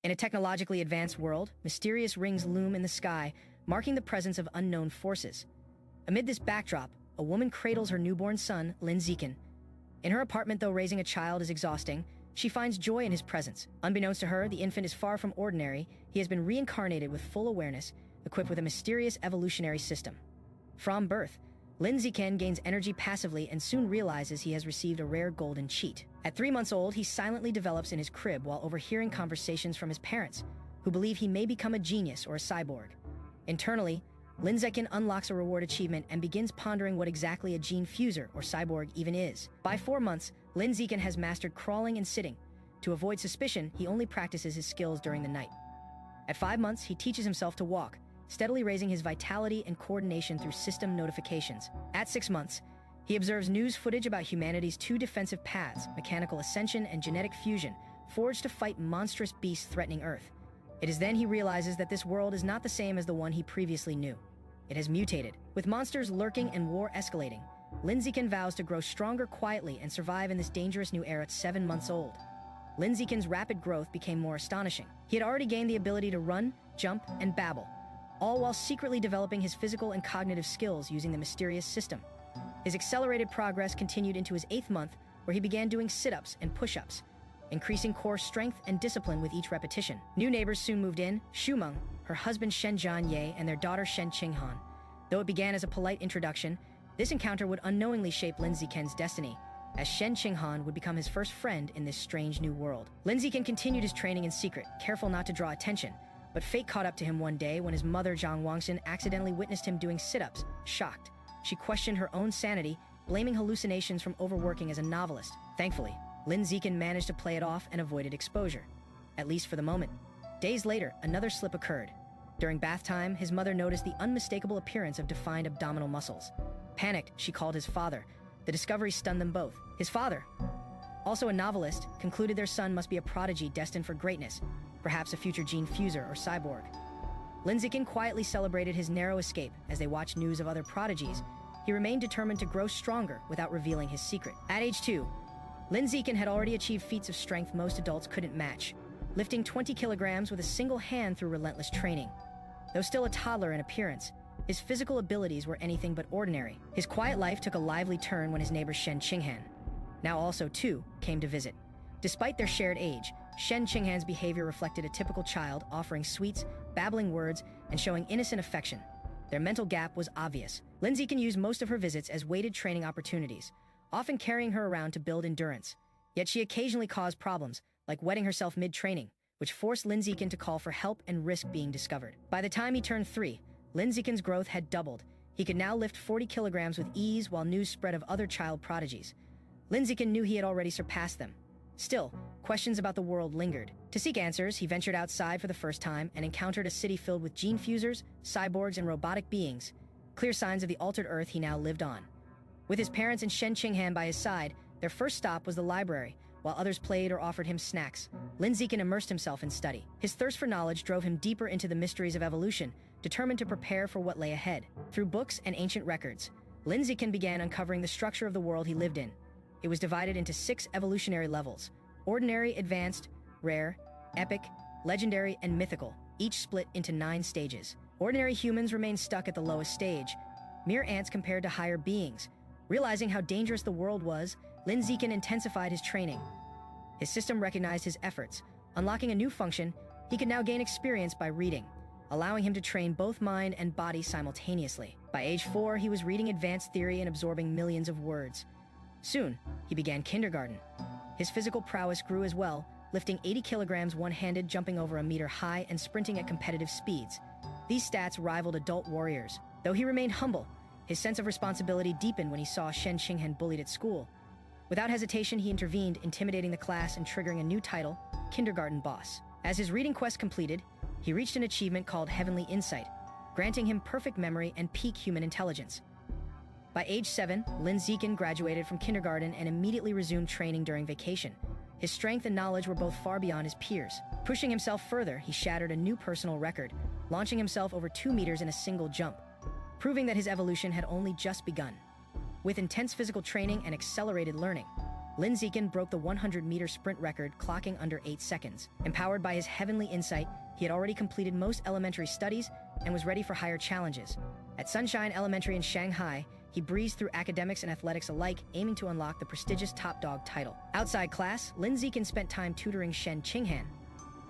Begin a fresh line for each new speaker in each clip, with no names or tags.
In a technologically advanced world, mysterious rings loom in the sky, marking the presence of unknown forces. Amid this backdrop, a woman cradles her newborn son, Lin Zeken. In her apartment, though raising a child is exhausting, she finds joy in his presence. Unbeknownst to her, the infant is far from ordinary. He has been reincarnated with full awareness, equipped with a mysterious evolutionary system. From birth, Lin Zeken gains energy passively and soon realizes he has received a rare golden cheat. At 3 months old, he silently develops in his crib while overhearing conversations from his parents, who believe he may become a genius or a cyborg. Internally, Lin Zeken unlocks a reward achievement and begins pondering what exactly a gene fuser or cyborg even is. By 4 months, Lin Zeken has mastered crawling and sitting. To avoid suspicion, he only practices his skills during the night. At 5 months, he teaches himself to walk, steadily raising his vitality and coordination through system notifications. At 6 months, he observes news footage about humanity's 2 defensive paths, mechanical ascension and genetic fusion, forged to fight monstrous beasts threatening Earth. It is then he realizes that this world is not the same as the one he previously knew. It has mutated. With monsters lurking and war escalating, Lin Zeken vows to grow stronger quietly and survive in this dangerous new era at 7 months old. Lin Zeken's rapid growth became more astonishing. He had already gained the ability to run, jump, and babble, all while secretly developing his physical and cognitive skills using the mysterious system. His accelerated progress continued into his 8th month, where he began doing sit-ups and push-ups, increasing core strength and discipline with each repetition. New neighbors soon moved in: Shumeng, her husband Shen Jianye, and their daughter Shen Qinghan. Though it began as a polite introduction, this encounter would unknowingly shape Lin Zeken's destiny, as Shen Qinghan would become his first friend in this strange new world. Lin Zeken continued his training in secret, careful not to draw attention, but fate caught up to him one day when his mother, Zhang Wangxin, accidentally witnessed him doing sit-ups. Shocked, she questioned her own sanity, blaming hallucinations from overworking as a novelist. Thankfully, Lin Zeken managed to play it off and avoided exposure, at least for the moment. Days later, another slip occurred. During bath time, his mother noticed the unmistakable appearance of defined abdominal muscles. Panicked, she called his father. The discovery stunned them both. His father, also a novelist, concluded their son must be a prodigy destined for greatness, perhaps a future gene fuser or cyborg. Lin Zeken quietly celebrated his narrow escape as they watched news of other prodigies. He remained determined to grow stronger without revealing his secret. At age 2, Lin Zeken had already achieved feats of strength most adults couldn't match, lifting 20 kilograms with a single hand through relentless training. Though still a toddler in appearance, his physical abilities were anything but ordinary. His quiet life took a lively turn when his neighbor Shen Qinghan, now also 2, came to visit. Despite their shared age, Shen Qinghan's behavior reflected a typical child, offering sweets, babbling words, and showing innocent affection. Their mental gap was obvious. Lin Zeken used most of her visits as weighted training opportunities, often carrying her around to build endurance. Yet she occasionally caused problems, like wetting herself mid-training, which forced Lin Zeken to call for help and risk being discovered. By the time he turned 3, Lin Zeken's growth had doubled. He could now lift 40 kilograms with ease while news spread of other child prodigies. Lin Zeken knew he had already surpassed them. Still, questions about the world lingered. To seek answers, he ventured outside for the first time and encountered a city filled with gene fusers, cyborgs, and robotic beings, clear signs of the altered Earth he now lived on. With his parents and Shen Qinghan by his side, their first stop was the library, while others played or offered him snacks. Lin Zeken immersed himself in study. His thirst for knowledge drove him deeper into the mysteries of evolution, determined to prepare for what lay ahead. Through books and ancient records, Lin Zeken began uncovering the structure of the world he lived in. It was divided into 6 evolutionary levels: ordinary, advanced, rare, epic, legendary, and mythical, each split into 9 stages. Ordinary humans remained stuck at the lowest stage, mere ants compared to higher beings. Realizing how dangerous the world was, Lin Zeken intensified his training. His system recognized his efforts. Unlocking a new function, he could now gain experience by reading, allowing him to train both mind and body simultaneously. By age 4, he was reading advanced theory and absorbing millions of words. Soon, he began kindergarten. His physical prowess grew as well, lifting 80 kilograms one-handed, jumping over a meter high, and sprinting at competitive speeds. These stats rivaled adult warriors. Though he remained humble, his sense of responsibility deepened when he saw Shen Qinghan bullied at school. Without hesitation, he intervened, intimidating the class and triggering a new title, Kindergarten Boss. As his reading quest completed, he reached an achievement called Heavenly Insight, granting him perfect memory and peak human intelligence. By age 7, Lin Zeken graduated from kindergarten and immediately resumed training during vacation. His strength and knowledge were both far beyond his peers. Pushing himself further, he shattered a new personal record, launching himself over 2 meters in a single jump, proving that his evolution had only just begun. With intense physical training and accelerated learning, Lin Zeken broke the 100-meter sprint record, clocking under 8 seconds. Empowered by his heavenly insight, he had already completed most elementary studies and was ready for higher challenges. At Sunshine Elementary in Shanghai, he breezed through academics and athletics alike, aiming to unlock the prestigious top dog title. Outside class, Lin Zeken spent time tutoring Shen Qinghan.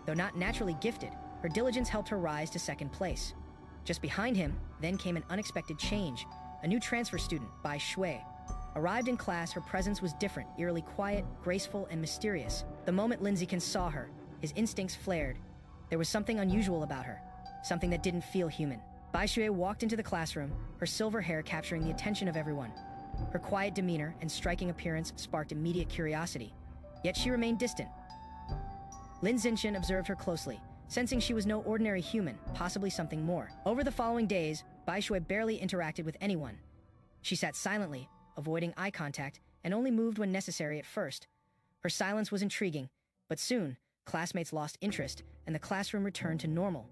Though not naturally gifted, her diligence helped her rise to second place. Just behind him, then came an unexpected change. A new transfer student, Bai Shui. Arrived in class, her presence was different, eerily quiet, graceful, and mysterious. The moment Lin Zeken saw her, his instincts flared. There was something unusual about her, something that didn't feel human. Bai Shui walked into the classroom, her silver hair capturing the attention of everyone. Her quiet demeanor and striking appearance sparked immediate curiosity, yet she remained distant. Lin Zeken observed her closely, sensing she was no ordinary human, possibly something more. Over the following days, Bai Shui barely interacted with anyone. She sat silently, avoiding eye contact, and only moved when necessary at first. Her silence was intriguing, but soon, classmates lost interest, and the classroom returned to normal.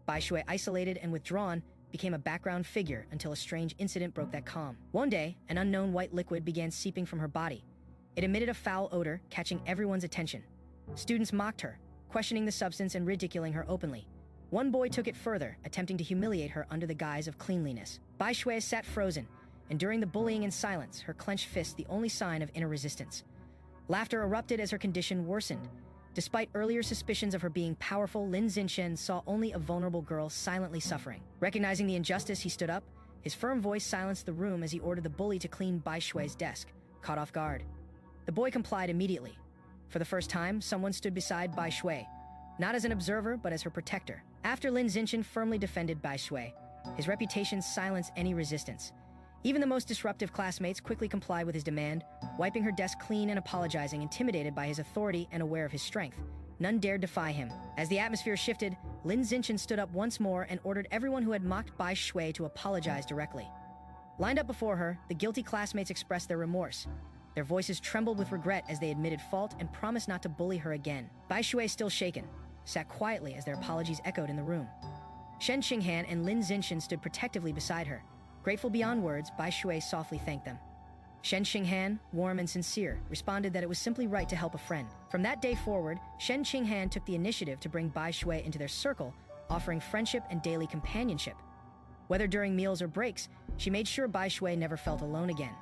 Bai Shui, isolated and withdrawn, became a background figure until a strange incident broke that calm. One day, an unknown white liquid began seeping from her body. It emitted a foul odor, catching everyone's attention. Students mocked her, questioning the substance and ridiculing her openly. One boy took it further, attempting to humiliate her under the guise of cleanliness. Bai Shui sat frozen, enduring the bullying in silence, her clenched fist the only sign of inner resistance. Laughter erupted as her condition worsened. Despite earlier suspicions of her being powerful, Lin Zeken saw only a vulnerable girl silently suffering. Recognizing the injustice, he stood up. His firm voice silenced the room as he ordered the bully to clean Bai Shui's desk, caught off guard. The boy complied immediately. For the first time, someone stood beside Bai Shui, not as an observer, but as her protector. After Lin Zeken firmly defended Bai Shui, his reputation silenced any resistance. Even the most disruptive classmates quickly complied with his demand, wiping her desk clean and apologizing, intimidated by his authority and aware of his strength. None dared defy him. As the atmosphere shifted, Lin Zeken stood up once more and ordered everyone who had mocked Bai Shui to apologize directly. Lined up before her, the guilty classmates expressed their remorse. Their voices trembled with regret as they admitted fault and promised not to bully her again. Bai Shui, still shaken, sat quietly as their apologies echoed in the room. Shen Qinghan and Lin Zeken stood protectively beside her. Grateful beyond words, Bai Shui softly thanked them. Shen Qinghan, warm and sincere, responded that it was simply right to help a friend. From that day forward, Shen Qinghan took the initiative to bring Bai Shui into their circle, offering friendship and daily companionship. Whether during meals or breaks, she made sure Bai Shui never felt alone again.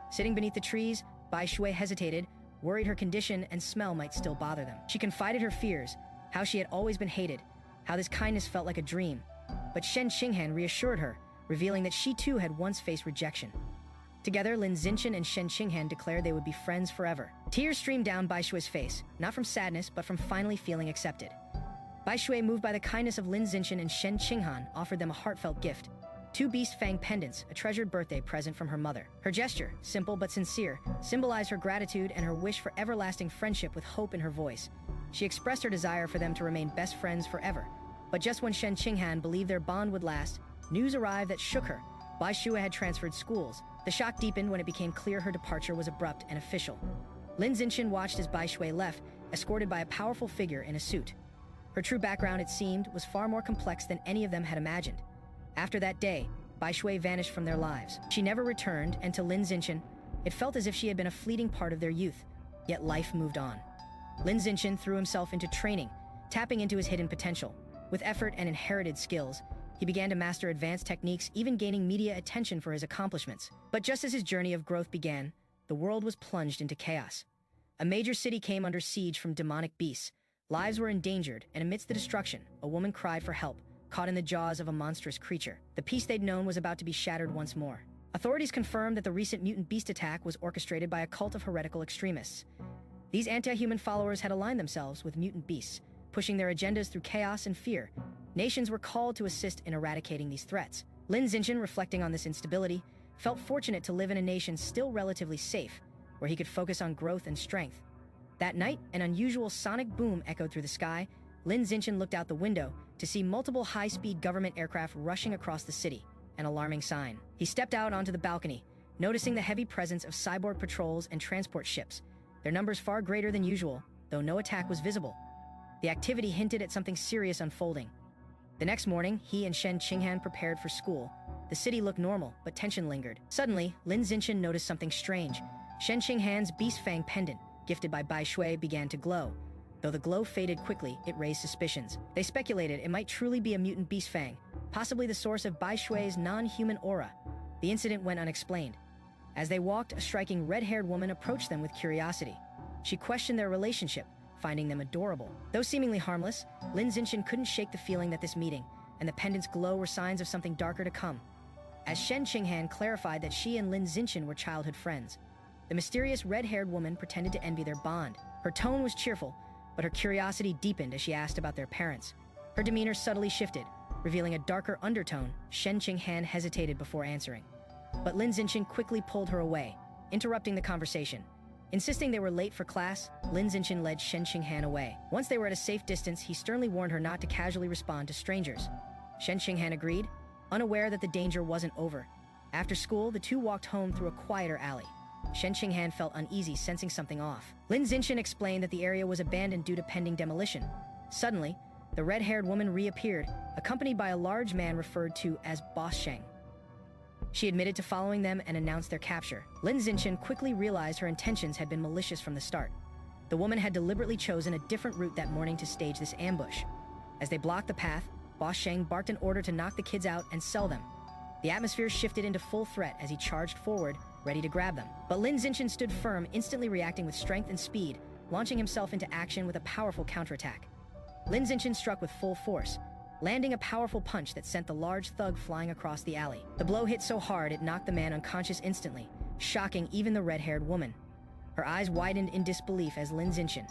Sitting beneath the trees, Bai Shui hesitated, worried her condition and smell might still bother them. She confided her fears, how she had always been hated, how this kindness felt like a dream. But Shen Qinghan reassured her, revealing that she too had once faced rejection. Together, Lin Zeken and Shen Qinghan declared they would be friends forever. Tears streamed down Bai Shui's face, not from sadness, but from finally feeling accepted. Bai Shui, moved by the kindness of Lin Zeken and Shen Qinghan, offered them a heartfelt gift. 2 beast fang pendants, a treasured birthday present from her mother. Her gesture, simple but sincere, symbolized her gratitude and her wish for everlasting friendship with hope in her voice. She expressed her desire for them to remain best friends forever. But just when Shen Qinghan believed their bond would last, news arrived that shook her. Bai Shui had transferred schools. The shock deepened when it became clear her departure was abrupt and official. Lin Zeken watched as Bai Shui left, escorted by a powerful figure in a suit. Her true background, it seemed, was far more complex than any of them had imagined. After that day, Bai Shui vanished from their lives. She never returned, and to Lin Zeken, it felt as if she had been a fleeting part of their youth. Yet life moved on. Lin Zeken threw himself into training, tapping into his hidden potential. With effort and inherited skills, he began to master advanced techniques, even gaining media attention for his accomplishments. But just as his journey of growth began, the world was plunged into chaos. A major city came under siege from demonic beasts. Lives were endangered, and amidst the destruction, a woman cried for help, caught in the jaws of a monstrous creature. The peace they'd known was about to be shattered once more. Authorities confirmed that the recent mutant beast attack was orchestrated by a cult of heretical extremists. These anti-human followers had aligned themselves with mutant beasts, pushing their agendas through chaos and fear. Nations were called to assist in eradicating these threats. Lin Zeken, reflecting on this instability, felt fortunate to live in a nation still relatively safe, where he could focus on growth and strength. That night, an unusual sonic boom echoed through the sky. Lin Zeken looked out the window to see multiple high-speed government aircraft rushing across the city, an alarming sign. He stepped out onto the balcony, noticing the heavy presence of cyborg patrols and transport ships, their numbers far greater than usual, though no attack was visible. The activity hinted at something serious unfolding. The next morning, he and Shen Qinghan prepared for school. The city looked normal, but tension lingered. Suddenly, Lin Zeken noticed something strange. Shen Qinghan's Beast Fang pendant, gifted by Bai Shui, began to glow. Though the glow faded quickly, it raised suspicions. They speculated it might truly be a mutant Beast Fang, possibly the source of Bai Shui's non-human aura. The incident went unexplained. As they walked, a striking red-haired woman approached them with curiosity. She questioned their relationship, finding them adorable. Though seemingly harmless, Lin Zeken couldn't shake the feeling that this meeting and the pendant's glow were signs of something darker to come. As Shen Qinghan clarified that she and Lin Zeken were childhood friends, the mysterious red-haired woman pretended to envy their bond. Her tone was cheerful, but her curiosity deepened as she asked about their parents. Her demeanor subtly shifted, revealing a darker undertone. Shen Qinghan hesitated before answering, but Lin Zeken quickly pulled her away, interrupting the conversation. Insisting they were late for class, Lin Zeken led Shen Qinghan away. Once they were at a safe distance, he sternly warned her not to casually respond to strangers. Shen Qinghan agreed, unaware that the danger wasn't over. After school, the two walked home through a quieter alley. Shen Qinghan felt uneasy, sensing something off. Lin Zeken explained that the area was abandoned due to pending demolition. Suddenly, the red-haired woman reappeared, accompanied by a large man referred to as Boss Sheng. She admitted to following them and announced their capture. Lin Zeken quickly realized her intentions had been malicious from the start. The woman had deliberately chosen a different route that morning to stage this ambush. As they blocked the path, Boss Sheng barked an order to knock the kids out and sell them. The atmosphere shifted into full threat as he charged forward, ready to grab them. But Lin Zeken stood firm, instantly reacting with strength and speed, launching himself into action with a powerful counterattack. Lin Zeken struck with full force, landing a powerful punch that sent the large thug flying across the alley. The blow hit so hard it knocked the man unconscious instantly, shocking even the red-haired woman. Her eyes widened in disbelief as Lin Zeken,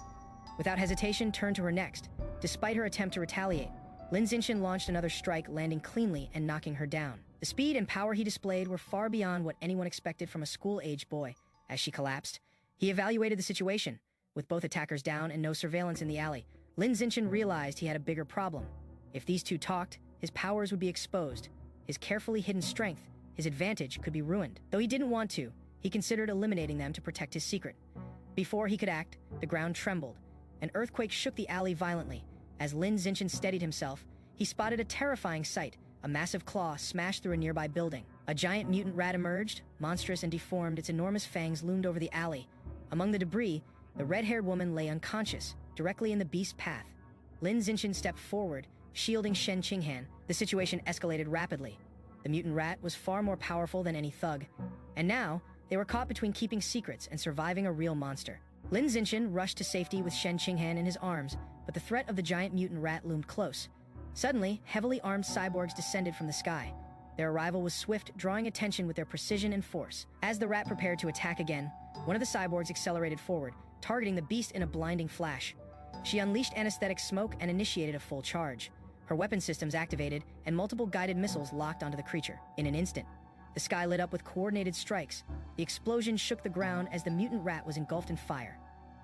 without hesitation, turned to her next. Despite her attempt to retaliate, Lin Zeken launched another strike, landing cleanly and knocking her down. The speed and power he displayed were far beyond what anyone expected from a school-aged boy. As she collapsed, he evaluated the situation. With both attackers down and no surveillance in the alley, Lin Zeken realized he had a bigger problem. If these two talked, his powers would be exposed. His carefully hidden strength, his advantage, could be ruined. Though he didn't want to, he considered eliminating them to protect his secret. Before he could act, the ground trembled. An earthquake shook the alley violently. As Lin Zeken steadied himself, he spotted a terrifying sight. A massive claw smashed through a nearby building. A giant mutant rat emerged, monstrous and deformed. Its enormous fangs loomed over the alley. Among the debris, the red-haired woman lay unconscious, directly in the beast's path. Lin Zeken stepped forward, shielding Shen Qinghan. The situation escalated rapidly. The mutant rat was far more powerful than any thug, and now they were caught between keeping secrets and surviving a real monster. Lin Zeken rushed to safety with Shen Qinghan in his arms, but the threat of the giant mutant rat loomed close. Suddenly, heavily armed cyborgs descended from the sky. Their arrival was swift, drawing attention with their precision and force. As the rat prepared to attack again, one of the cyborgs accelerated forward, targeting the beast in a blinding flash. She unleashed anesthetic smoke and initiated a full charge. Her weapon systems activated, and multiple guided missiles locked onto the creature. In an instant, the sky lit up with coordinated strikes. The explosion shook the ground as the mutant rat was engulfed in fire.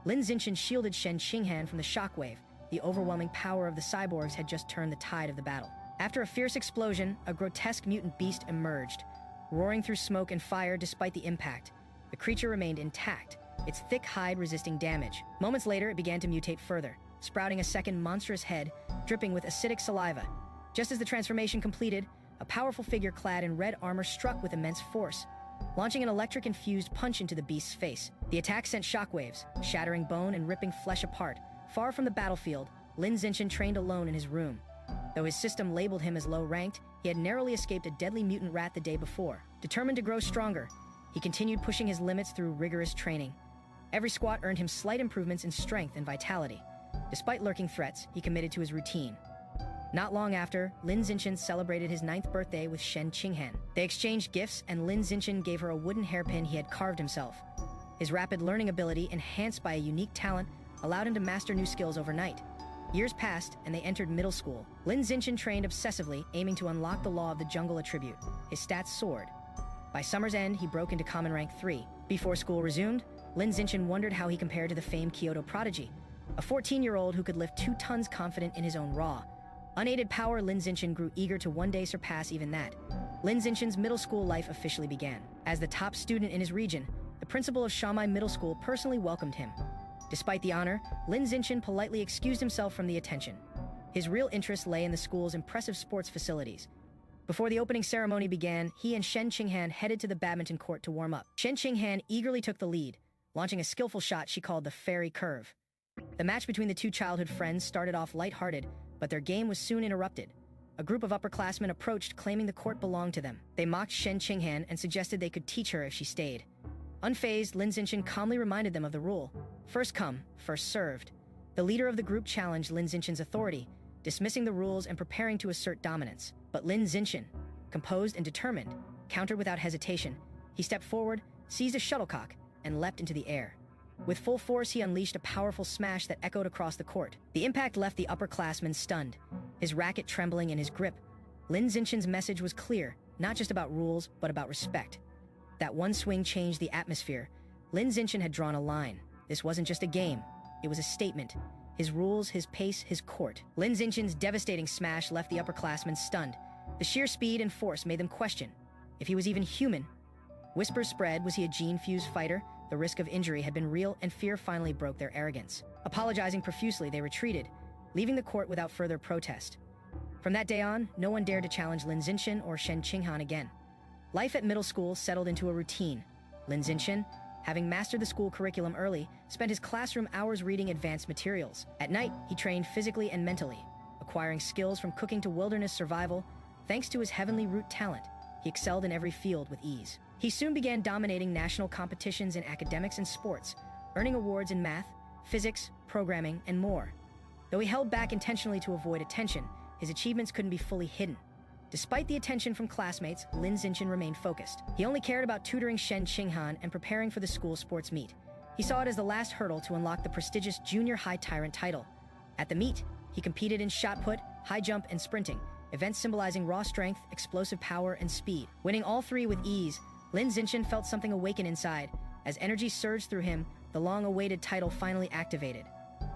Lin Zeken shielded Shen Qinghan from the shockwave. The overwhelming power of the cyborgs had just turned the tide of the battle. After a fierce explosion, a grotesque mutant beast emerged, roaring through smoke and fire despite the impact. The creature remained intact, its thick hide resisting damage. Moments later, it began to mutate further, sprouting a second monstrous head, dripping with acidic saliva. Just as the transformation completed, a powerful figure clad in red armor struck with immense force, launching an electric-infused punch into the beast's face. The attack sent shockwaves, shattering bone and ripping flesh apart. Far from the battlefield, Lin Zeken trained alone in his room. Though his system labeled him as low-ranked, he had narrowly escaped a deadly mutant rat the day before. Determined to grow stronger, he continued pushing his limits through rigorous training. Every squat earned him slight improvements in strength and vitality. Despite lurking threats, he committed to his routine. Not long after, Lin Zeken celebrated his 9th birthday with Shen Qinghan. They exchanged gifts, and Lin Zeken gave her a wooden hairpin he had carved himself. His rapid learning ability, enhanced by a unique talent, allowed him to master new skills overnight. Years passed, and they entered middle school. Lin Zeken trained obsessively, aiming to unlock the law of the jungle attribute. His stats soared. By summer's end, he broke into common rank 3. Before school resumed, Lin Zeken wondered how he compared to the famed Kyoto prodigy, a 14-year-old who could lift 2 tons confident in his own raw. Unaided power, Lin Zeken grew eager to one day surpass even that. Lin Zeken's middle school life officially began. As the top student in his region, the principal of Shamai Middle School personally welcomed him. Despite the honor, Lin Zeken politely excused himself from the attention. His real interest lay in the school's impressive sports facilities. Before the opening ceremony began, he and Shen Qinghan headed to the badminton court to warm up. Shen Qinghan eagerly took the lead, launching a skillful shot she called the fairy curve. The match between the two childhood friends started off lighthearted, but their game was soon interrupted. A group of upperclassmen approached, claiming the court belonged to them. They mocked Shen Qinghan and suggested they could teach her if she stayed. Unfazed, Lin Zeken calmly reminded them of the rule: first come, first served. The leader of the group challenged Lin Zeken's authority, dismissing the rules and preparing to assert dominance. But Lin Zeken, composed and determined, countered without hesitation. He stepped forward, seized a shuttlecock, and leapt into the air. With full force, he unleashed a powerful smash that echoed across the court. The impact left the upperclassman stunned, his racket trembling in his grip. Lin Zeken's message was clear, not just about rules, but about respect. That one swing changed the atmosphere. Lin Zeken had drawn a line. This wasn't just a game. It was a statement. His rules, his pace, his court. Lin Zeken's devastating smash left the upperclassmen stunned. The sheer speed and force made them question if he was even human. Whispers spread, was he a gene-fused fighter? The risk of injury had been real, and fear finally broke their arrogance. Apologizing profusely, they retreated, leaving the court without further protest. From that day on, no one dared to challenge Lin Zeken or Shen Qinghan again. Life at middle school settled into a routine. Lin Zeken, having mastered the school curriculum early, spent his classroom hours reading advanced materials. At night, he trained physically and mentally, acquiring skills from cooking to wilderness survival. Thanks to his heavenly root talent, he excelled in every field with ease. He soon began dominating national competitions in academics and sports, earning awards in math, physics, programming, and more. Though he held back intentionally to avoid attention, his achievements couldn't be fully hidden. Despite the attention from classmates, Lin Zeken remained focused. He only cared about tutoring Shen Qinghan and preparing for the school sports meet. He saw it as the last hurdle to unlock the prestigious Junior High Tyrant title. At the meet, he competed in shot put, high jump, and sprinting, events symbolizing raw strength, explosive power, and speed. Winning all three with ease, Lin Zeken felt something awaken inside. As energy surged through him, the long-awaited title finally activated.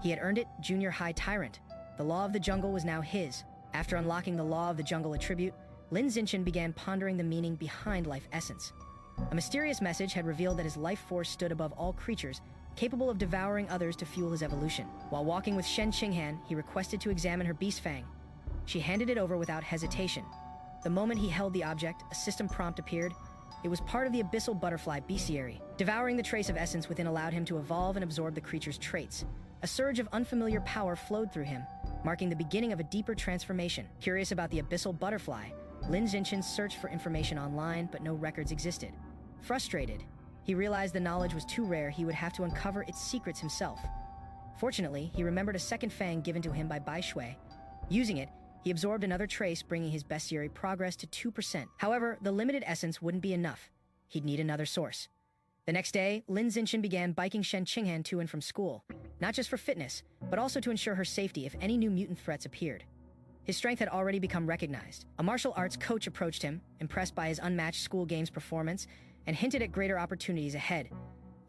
He had earned it, Junior High Tyrant. The law of the jungle was now his. After unlocking the law of the jungle attribute, Lin Zeken began pondering the meaning behind life essence. A mysterious message had revealed that his life force stood above all creatures, capable of devouring others to fuel his evolution. While walking with Shen Qinghan, he requested to examine her beast fang. She handed it over without hesitation. The moment he held the object, a system prompt appeared. It was part of the abyssal butterfly bestiary. Devouring the trace of essence within allowed him to evolve and absorb the creature's traits. A surge of unfamiliar power flowed through him, marking the beginning of a deeper transformation. Curious about the abyssal butterfly, Lin Zeken searched for information online, but no records existed. Frustrated, he realized the knowledge was too rare. He would have to uncover its secrets himself. Fortunately, he remembered a second fang given to him by Bai Shui. Using it, he absorbed another trace, bringing his bestiary progress to 2%. However, the limited essence wouldn't be enough. He'd need another source. The next day, Lin Zeken began biking Shen Qinghan to and from school, not just for fitness, but also to ensure her safety if any new mutant threats appeared. His strength had already become recognized. A martial arts coach approached him, impressed by his unmatched school games performance, and hinted at greater opportunities ahead.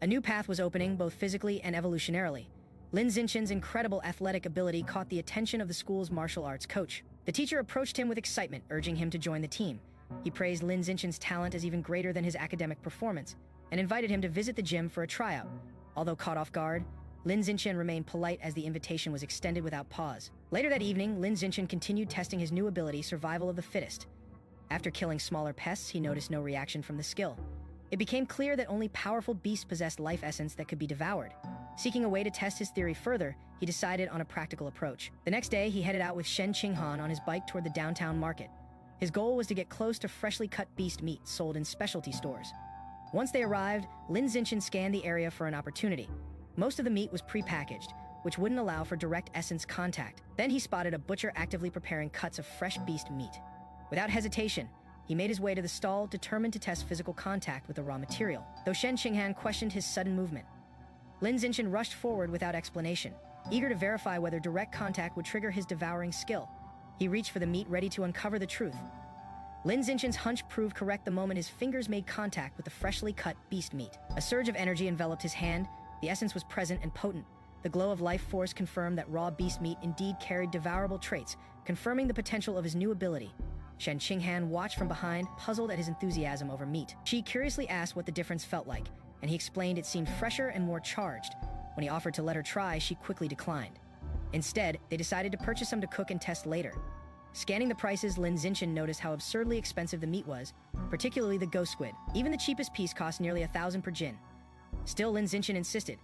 A new path was opening, both physically and evolutionarily. Lin Zeken's incredible athletic ability caught the attention of the school's martial arts coach. The teacher approached him with excitement, urging him to join the team. He praised Lin Zeken's talent as even greater than his academic performance, and invited him to visit the gym for a tryout. Although caught off guard, Lin Zeken remained polite as the invitation was extended without pause. Later that evening, Lin Zeken continued testing his new ability, Survival of the Fittest. After killing smaller pests, he noticed no reaction from the skill. It became clear that only powerful beasts possessed life essence that could be devoured. Seeking a way to test his theory further, he decided on a practical approach. The next day, he headed out with Shen Qinghan on his bike toward the downtown market. His goal was to get close to freshly cut beast meat sold in specialty stores. Once they arrived, Lin Zeken scanned the area for an opportunity. Most of the meat was prepackaged, which wouldn't allow for direct essence contact. Then he spotted a butcher actively preparing cuts of fresh beast meat. Without hesitation, he made his way to the stall, determined to test physical contact with the raw material. Though Shen Qinghan questioned his sudden movement, Lin Zeken rushed forward without explanation, eager to verify whether direct contact would trigger his devouring skill. He reached for the meat, ready to uncover the truth. Lin Zeken's hunch proved correct the moment his fingers made contact with the freshly cut beast meat. A surge of energy enveloped his hand. The essence was present and potent. The glow of life force confirmed that raw beast meat indeed carried devourable traits, confirming the potential of his new ability. Shen Qinghan watched from behind, puzzled at his enthusiasm over meat. She curiously asked what the difference felt like, and he explained it seemed fresher and more charged. When he offered to let her try, she quickly declined. Instead, they decided to purchase some to cook and test later. Scanning the prices, Lin Zeken noticed how absurdly expensive the meat was, particularly the ghost squid. Even the cheapest piece cost nearly 1,000 per jin. Still, Lin Zeken insisted.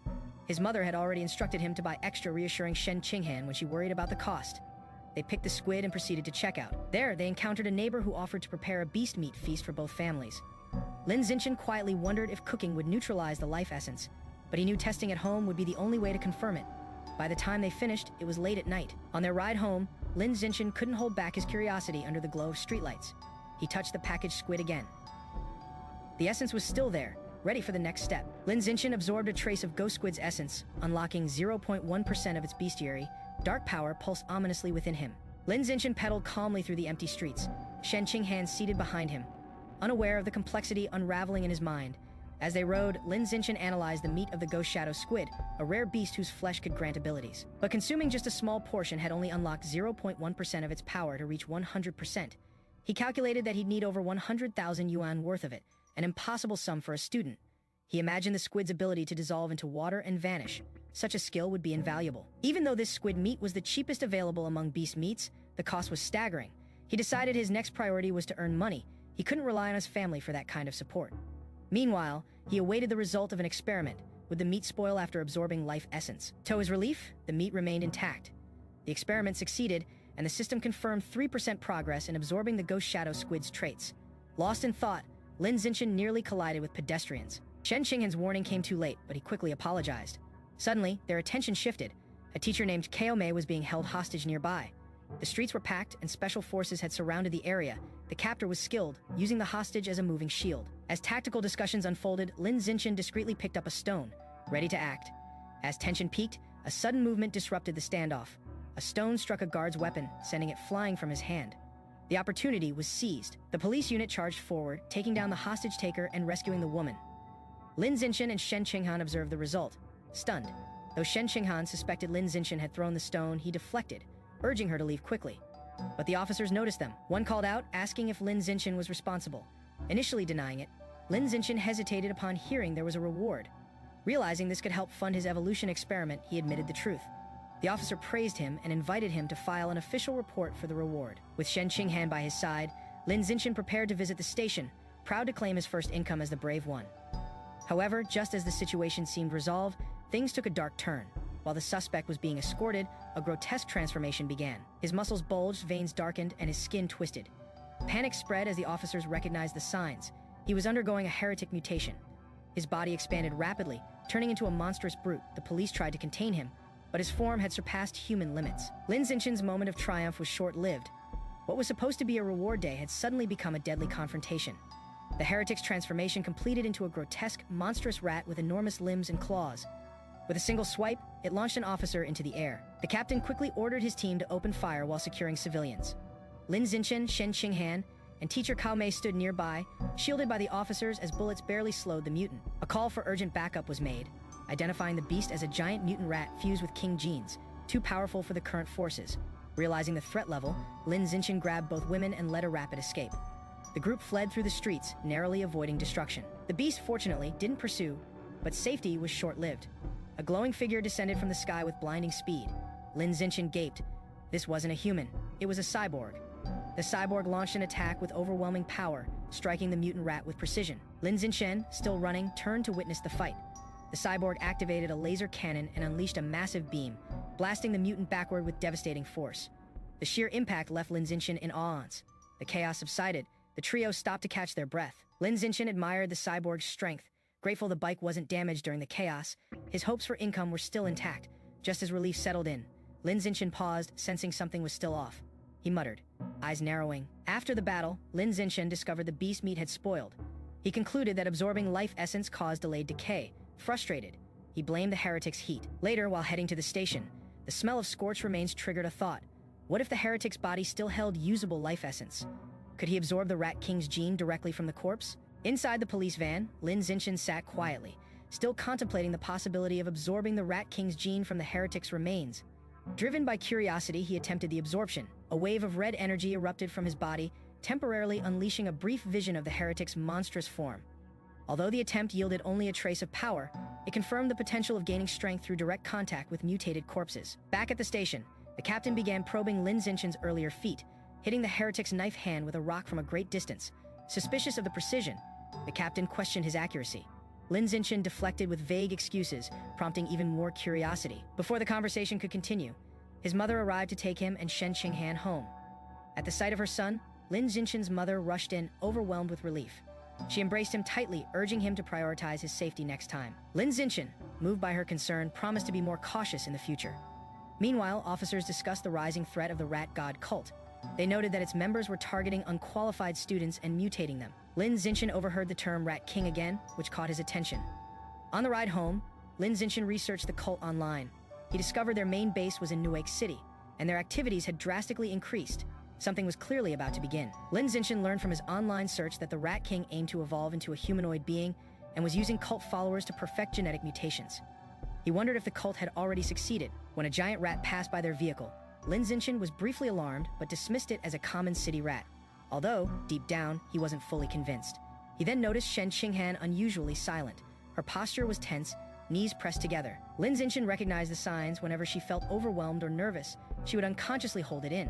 His mother had already instructed him to buy extra, reassuring Shen Qinghan when she worried about the cost. They picked the squid and proceeded to check out. There, they encountered a neighbor who offered to prepare a beast meat feast for both families. Lin Zeken quietly wondered if cooking would neutralize the life essence, but he knew testing at home would be the only way to confirm it. By the time they finished, it was late at night. On their ride home, Lin Zeken couldn't hold back his curiosity under the glow of streetlights. He touched the packaged squid again. The essence was still there, ready for the next step. Lin Zeken absorbed a trace of ghost squid's essence, unlocking 0.1% of its bestiary. Dark power pulsed ominously within him. Lin Zeken pedaled calmly through the empty streets, Shen Qinghan seated behind him, unaware of the complexity unraveling in his mind. As they rode, Lin Zeken analyzed the meat of the ghost shadow squid, a rare beast whose flesh could grant abilities. But consuming just a small portion had only unlocked 0.1% of its power to reach 100%. He calculated that he'd need over 100,000 yuan worth of it, an impossible sum for a student. He imagined the squid's ability to dissolve into water and vanish. Such a skill would be invaluable. Even though this squid meat was the cheapest available among beast meats, the cost was staggering. He decided his next priority was to earn money. He couldn't rely on his family for that kind of support. Meanwhile, he awaited the result of an experiment. Would the meat spoil after absorbing life essence? To his relief, the meat remained intact. The experiment succeeded, and the system confirmed 3% progress in absorbing the ghost shadow squid's traits. Lost in thought, Lin Zeken nearly collided with pedestrians. Shen Qinghan's warning came too late, but he quickly apologized. Suddenly, their attention shifted. A teacher named Kao Mei was being held hostage nearby. The streets were packed, and special forces had surrounded the area. The captor was skilled, using the hostage as a moving shield. As tactical discussions unfolded, Lin Zeken discreetly picked up a stone, ready to act. As tension peaked, a sudden movement disrupted the standoff. A stone struck a guard's weapon, sending it flying from his hand. The opportunity was seized. The police unit charged forward, taking down the hostage-taker and rescuing the woman. Lin Zeken and Shen Qinghan observed the result, stunned. Though Shen Qinghan suspected Lin Zeken had thrown the stone, he deflected, urging her to leave quickly. But the officers noticed them. One called out, asking if Lin Zeken was responsible. Initially denying it, Lin Zeken hesitated upon hearing there was a reward. Realizing this could help fund his evolution experiment, he admitted the truth. The officer praised him and invited him to file an official report for the reward. With Shen Qinghan by his side, Lin Zeken prepared to visit the station, proud to claim his first income as the brave one. However, just as the situation seemed resolved, things took a dark turn. While the suspect was being escorted, a grotesque transformation began. His muscles bulged, veins darkened, and his skin twisted. Panic spread as the officers recognized the signs. He was undergoing a heretic mutation. His body expanded rapidly, turning into a monstrous brute. The police tried to contain him, but his form had surpassed human limits. Lin Zeken's moment of triumph was short-lived. What was supposed to be a reward day had suddenly become a deadly confrontation. The heretic's transformation completed into a grotesque, monstrous rat with enormous limbs and claws. With a single swipe, it launched an officer into the air. The captain quickly ordered his team to open fire while securing civilians. Lin Zeken, Shen Qinghan, and teacher Kao Mei stood nearby, shielded by the officers as bullets barely slowed the mutant. A call for urgent backup was made, identifying the beast as a giant mutant rat fused with king genes, too powerful for the current forces. Realizing the threat level, Lin Zeken grabbed both women and led a rapid escape. The group fled through the streets, narrowly avoiding destruction. The beast, fortunately, didn't pursue, but safety was short-lived. A glowing figure descended from the sky with blinding speed. Lin Zeken gaped. This wasn't a human. It was a cyborg. The cyborg launched an attack with overwhelming power, striking the mutant rat with precision. Lin Zeken, still running, turned to witness the fight. The cyborg activated a laser cannon and unleashed a massive beam, blasting the mutant backward with devastating force. The sheer impact left Lin Zeken in awe. The chaos subsided. The trio stopped to catch their breath. Lin Zeken admired the cyborg's strength, grateful the bike wasn't damaged during the chaos. His hopes for income were still intact. Just as relief settled in, Lin Zeken paused, sensing something was still off. He muttered, eyes narrowing. After the battle, Lin Zeken discovered the beast meat had spoiled. He concluded that absorbing life essence caused delayed decay. Frustrated, he blamed the heretic's heat. Later, while heading to the station, the smell of scorched remains triggered a thought. What if the heretic's body still held usable life essence? Could he absorb the Rat King's gene directly from the corpse? Inside the police van, Lin Zeken sat quietly, still contemplating the possibility of absorbing the Rat King's gene from the heretic's remains. Driven by curiosity, he attempted the absorption. A wave of red energy erupted from his body, temporarily unleashing a brief vision of the heretic's monstrous form. Although the attempt yielded only a trace of power, it confirmed the potential of gaining strength through direct contact with mutated corpses. Back at the station, the captain began probing Lin Zeken's earlier feat. hitting the heretic's knife hand with a rock from a great distance. Suspicious of the precision, the captain questioned his accuracy. Lin Zeken deflected with vague excuses, prompting even more curiosity. Before the conversation could continue, his mother arrived to take him and Shen Qinghan home. At the sight of her son, Lin Zeken's mother rushed in, overwhelmed with relief. She embraced him tightly, urging him to prioritize his safety next time. Lin Zeken, moved by her concern, promised to be more cautious in the future. Meanwhile, officers discussed the rising threat of the rat god cult. They noted that its members were targeting unqualified students and mutating them. Lin Zeken overheard the term Rat King again, which caught his attention. On the ride home, Lin Zeken researched the cult online. He discovered their main base was in Newark City, and their activities had drastically increased. Something was clearly about to begin. Lin Zeken learned from his online search that the Rat King aimed to evolve into a humanoid being and was using cult followers to perfect genetic mutations. He wondered if the cult had already succeeded. When a giant rat passed by their vehicle, Lin Zeken was briefly alarmed but dismissed it as a common city rat. Although, deep down, he wasn't fully convinced. He then noticed Shen Qinghan unusually silent. Her posture was tense, knees pressed together. Lin Zeken recognized the signs whenever she felt overwhelmed or nervous. She would unconsciously hold it in.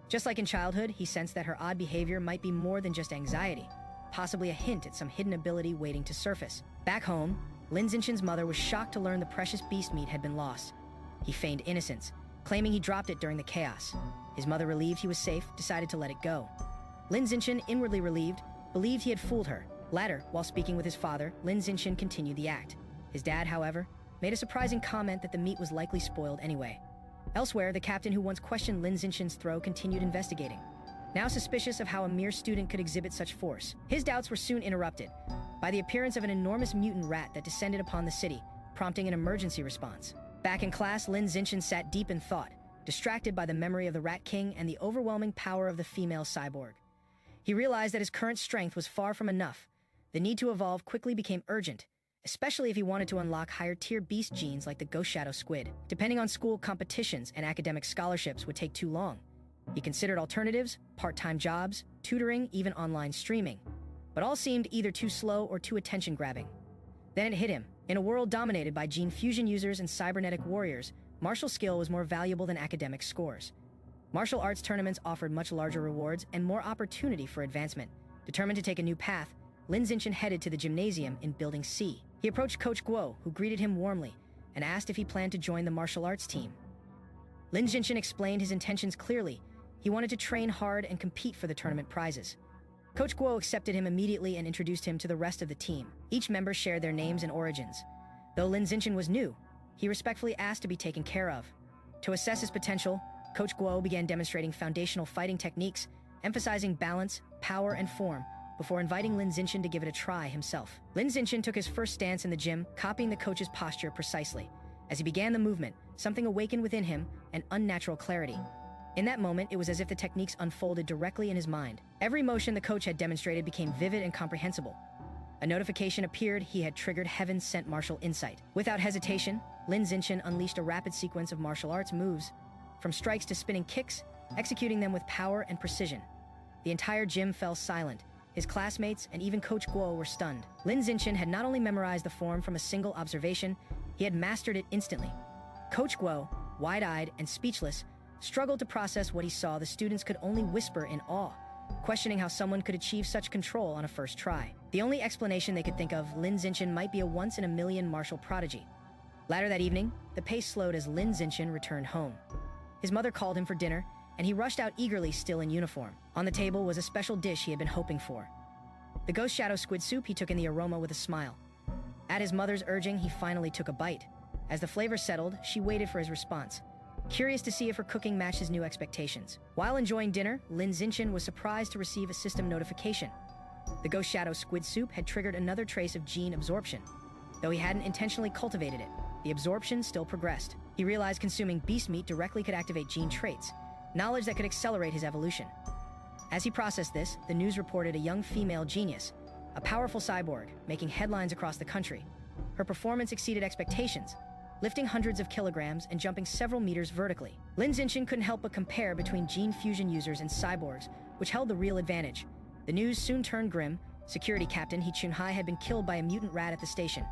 Just like in childhood, he sensed that her odd behavior might be more than just anxiety, possibly a hint at some hidden ability waiting to surface. Back home, Lin Zeken's mother was shocked to learn the precious beast meat had been lost. He feigned innocence, claiming he dropped it during the chaos. His mother, relieved he was safe, decided to let it go. Lin Zeken, inwardly relieved, believed he had fooled her. Later, while speaking with his father, Lin Zeken continued the act. His dad, however, made a surprising comment that the meat was likely spoiled anyway. Elsewhere, the captain who once questioned Lin Zeken's throw continued investigating, now suspicious of how a mere student could exhibit such force. His doubts were soon interrupted by the appearance of an enormous mutant rat that descended upon the city, prompting an emergency response. Back in class, Lin Zeken sat deep in thought, distracted by the memory of the Rat King and the overwhelming power of the female cyborg. He realized that his current strength was far from enough. The need to evolve quickly became urgent, especially if he wanted to unlock higher-tier beast genes like the Ghost Shadow Squid. Depending on school competitions and academic scholarships would take too long. He considered alternatives, part-time jobs, tutoring, even online streaming. But all seemed either too slow or too attention-grabbing. Then it hit him. In a world dominated by gene fusion users and cybernetic warriors, martial skill was more valuable than academic scores. Martial arts tournaments offered much larger rewards and more opportunity for advancement. Determined to take a new path, Lin Zeken headed to the gymnasium in Building C. He approached Coach Guo, who greeted him warmly, and asked if he planned to join the martial arts team. Lin Zeken explained his intentions clearly. He wanted to train hard and compete for the tournament prizes. Coach Guo accepted him immediately and introduced him to the rest of the team. Each member shared their names and origins. Though Lin Zeken was new, he respectfully asked to be taken care of. To assess his potential, Coach Guo began demonstrating foundational fighting techniques, emphasizing balance, power, and form, before inviting Lin Zeken to give it a try himself. Lin Zeken took his first stance in the gym, copying the coach's posture precisely. As he began the movement, something awakened within him, an unnatural clarity. In that moment, it was as if the techniques unfolded directly in his mind. Every motion the coach had demonstrated became vivid and comprehensible. A notification appeared. He had triggered heaven-sent martial insight. Without hesitation, Lin Zeken unleashed a rapid sequence of martial arts moves, from strikes to spinning kicks, executing them with power and precision. The entire gym fell silent. His classmates and even Coach Guo were stunned. Lin Zeken had not only memorized the form from a single observation, he had mastered it instantly. Coach Guo, wide-eyed and speechless, struggled to process what he saw. The students could only whisper in awe, questioning how someone could achieve such control on a first try. The only explanation they could think of, Lin Zeken might be a once-in-a-million martial prodigy. Later that evening, the pace slowed as Lin Zeken returned home. His mother called him for dinner, and he rushed out eagerly, still in uniform. On the table was a special dish he had been hoping for. The Ghost Shadow Squid soup. He took in the aroma with a smile. At his mother's urging, he finally took a bite. As the flavor settled, she waited for his response, curious to see if her cooking matched his new expectations. While enjoying dinner, Lin Zeken was surprised to receive a system notification. The Ghost Shadow Squid soup had triggered another trace of gene absorption. Though he hadn't intentionally cultivated it, the absorption still progressed. He realized consuming beast meat directly could activate gene traits, knowledge that could accelerate his evolution. As he processed this, the news reported a young female genius, a powerful cyborg, making headlines across the country. Her performance exceeded expectations, lifting hundreds of kilograms and jumping several meters vertically. Lin Zeken couldn't help but compare between gene fusion users and cyborgs, which held the real advantage. The news soon turned grim. Security Captain He Chunhai had been killed by a mutant rat at the station.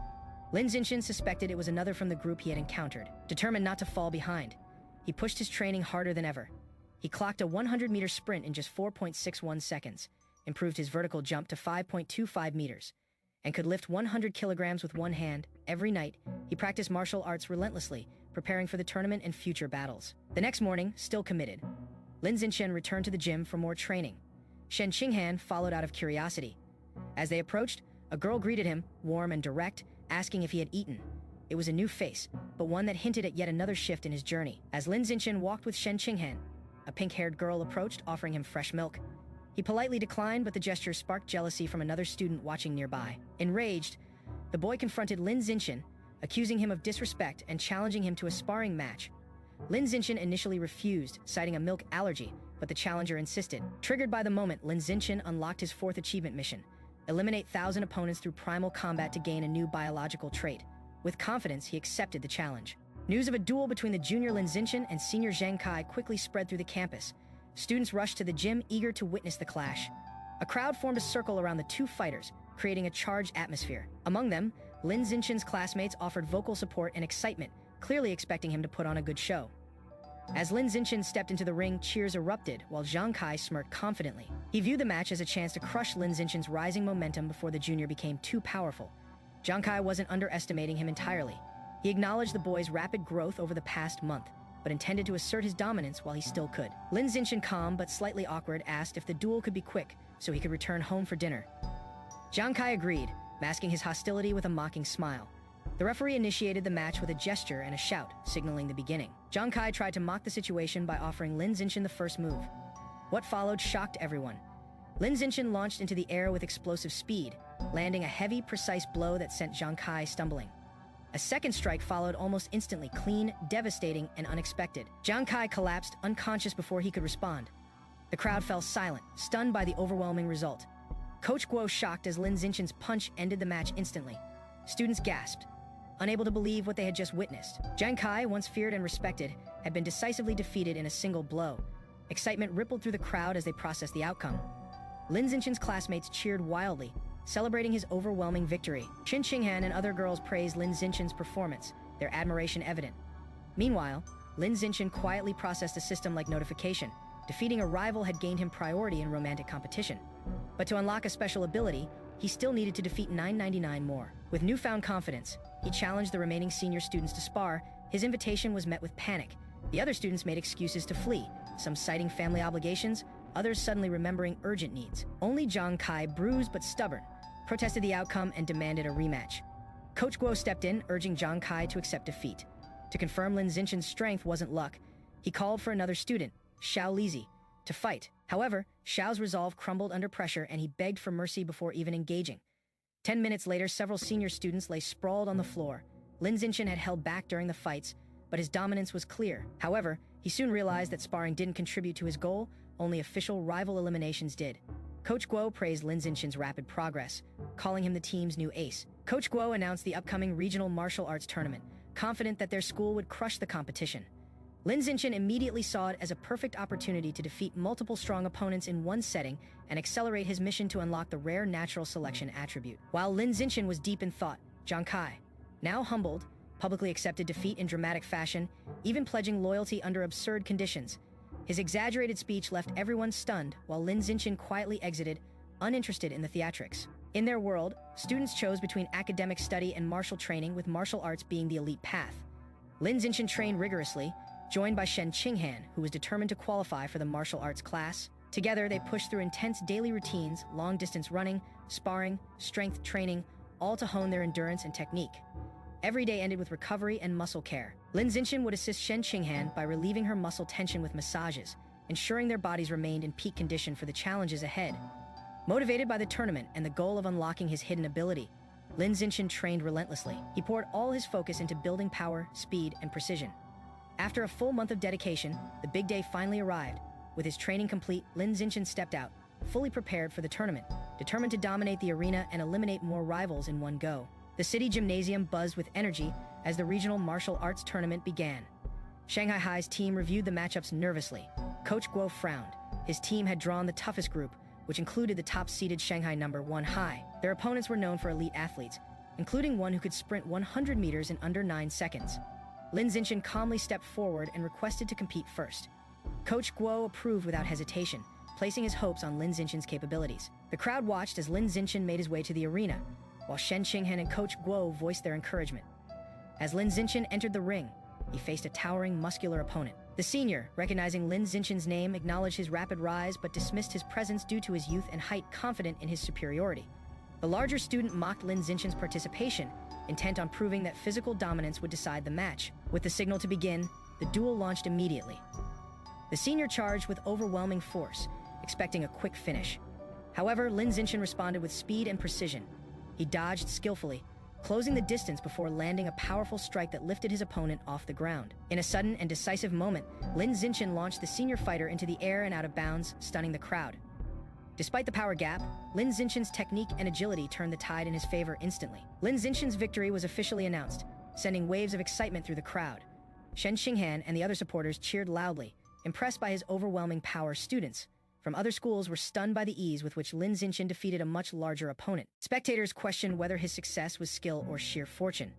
Lin Zeken suspected it was another from the group he had encountered. Determined not to fall behind, he pushed his training harder than ever. He clocked a 100-meter sprint in just 4.61 seconds, improved his vertical jump to 5.25 meters, and could lift 100 kilograms with one hand. Every night, he practiced martial arts relentlessly, preparing for the tournament and future battles. The next morning, still committed, Lin Zeken returned to the gym for more training. Shen Qinghan followed out of curiosity. As they approached, a girl greeted him, warm and direct, asking if he had eaten. It was a new face, but one that hinted at yet another shift in his journey. As Lin Zeken walked with Shen Qinghan, a pink-haired girl approached, offering him fresh milk. He politely declined, but the gesture sparked jealousy from another student watching nearby. Enraged, the boy confronted Lin Zeken, accusing him of disrespect and challenging him to a sparring match. Lin Zeken initially refused, citing a milk allergy, but the challenger insisted. Triggered by the moment, Lin Zeken unlocked his fourth achievement mission: eliminate 1,000 opponents through primal combat to gain a new biological trait. With confidence, he accepted the challenge. News of a duel between the junior Lin Zeken and senior Zhang Kai quickly spread through the campus. Students rushed to the gym, eager to witness the clash. A crowd formed a circle around the two fighters, creating a charged atmosphere. Among them, Lin Zeken's classmates offered vocal support and excitement, clearly expecting him to put on a good show. As Lin Zeken stepped into the ring, cheers erupted, while Zhang Kai smirked confidently. He viewed the match as a chance to crush Lin Zeken's rising momentum before the junior became too powerful. Zhang Kai wasn't underestimating him entirely. He acknowledged the boy's rapid growth over the past month, but intended to assert his dominance while he still could. Lin Zeken, calm but slightly awkward, asked if the duel could be quick so he could return home for dinner. Zhang Kai agreed, masking his hostility with a mocking smile. The referee initiated the match with a gesture and a shout, signaling the beginning. Zhang Kai tried to mock the situation by offering Lin Zeken the first move. What followed shocked everyone. Lin Zeken launched into the air with explosive speed, landing a heavy, precise blow that sent Zhang Kai stumbling. A second strike followed almost instantly, clean, devastating, and unexpected. Zhang Kai collapsed, unconscious before he could respond. The crowd fell silent, stunned by the overwhelming result. Coach Guo shocked as Lin Zeken's punch ended the match instantly. Students gasped, unable to believe what they had just witnessed. Zhang Kai, once feared and respected, had been decisively defeated in a single blow. Excitement rippled through the crowd as they processed the outcome. Lin Zeken's classmates cheered wildly, celebrating his overwhelming victory. Shen Qinghan and other girls praised Lin Zeken's performance, their admiration evident. Meanwhile, Lin Zeken quietly processed a system like notification. Defeating a rival had gained him priority in romantic competition. But to unlock a special ability, he still needed to defeat 999 more. With newfound confidence, he challenged the remaining senior students to spar. His invitation was met with panic. The other students made excuses to flee, some citing family obligations, others suddenly remembering urgent needs. Only Zhang Kai, bruised but stubborn, protested the outcome and demanded a rematch. Coach Guo stepped in, urging Zhang Kai to accept defeat. To confirm Lin Zeken's strength wasn't luck, he called for another student, Xiao Lizi, to fight. However, Xiao's resolve crumbled under pressure and he begged for mercy before even engaging. 10 minutes later, several senior students lay sprawled on the floor. Lin Zeken had held back during the fights, but his dominance was clear. However, he soon realized that sparring didn't contribute to his goal, only official rival eliminations did. Coach Guo praised Lin Zeken's rapid progress, calling him the team's new ace. Coach Guo announced the upcoming regional martial arts tournament, confident that their school would crush the competition. Lin Zeken immediately saw it as a perfect opportunity to defeat multiple strong opponents in one setting and accelerate his mission to unlock the rare natural selection attribute. While Lin Zeken was deep in thought, Zhang Kai, now humbled, publicly accepted defeat in dramatic fashion, even pledging loyalty under absurd conditions. His exaggerated speech left everyone stunned, while Lin Zeken quietly exited, uninterested in the theatrics. In their world, students chose between academic study and martial training, with martial arts being the elite path. Lin Zeken trained rigorously, joined by Shen Qinghan, who was determined to qualify for the martial arts class. Together, they pushed through intense daily routines, long-distance running, sparring, strength training, all to hone their endurance and technique. Every day ended with recovery and muscle care. Lin Zeken would assist Shen Qinghan by relieving her muscle tension with massages, ensuring their bodies remained in peak condition for the challenges ahead. Motivated by the tournament and the goal of unlocking his hidden ability, Lin Zeken trained relentlessly. He poured all his focus into building power, speed, and precision. After a full month of dedication, the big day finally arrived. With his training complete, Lin Zeken stepped out, fully prepared for the tournament, determined to dominate the arena and eliminate more rivals in one go. The city gymnasium buzzed with energy as the regional martial arts tournament began. Shanghai High's team reviewed the matchups nervously. Coach Guo frowned. His team had drawn the toughest group, which included the top-seeded Shanghai number 1 High. Their opponents were known for elite athletes, including one who could sprint 100 meters in under 9 seconds. Lin Zeken calmly stepped forward and requested to compete first. Coach Guo approved without hesitation, placing his hopes on Lin Zeken's capabilities. The crowd watched as Lin Zeken made his way to the arena, while Shen Qinghan and Coach Guo voiced their encouragement. As Lin Zeken entered the ring, he faced a towering, muscular opponent. The senior, recognizing Lin Zeken's name, acknowledged his rapid rise but dismissed his presence due to his youth and height, confident in his superiority. The larger student mocked Lin Zeken's participation, intent on proving that physical dominance would decide the match. With the signal to begin, the duel launched immediately. The senior charged with overwhelming force, expecting a quick finish. However, Lin Zeken responded with speed and precision. He dodged skillfully, closing the distance before landing a powerful strike that lifted his opponent off the ground. In a sudden and decisive moment, Lin Zeken launched the senior fighter into the air and out of bounds, stunning the crowd. Despite the power gap, Lin Zeken's technique and agility turned the tide in his favor instantly. Lin Zeken's victory was officially announced, sending waves of excitement through the crowd. Shen Qinghan and the other supporters cheered loudly, impressed by his overwhelming power. Students from other schools were stunned by the ease with which Lin Zeken defeated a much larger opponent. Spectators questioned whether his success was skill or sheer fortune.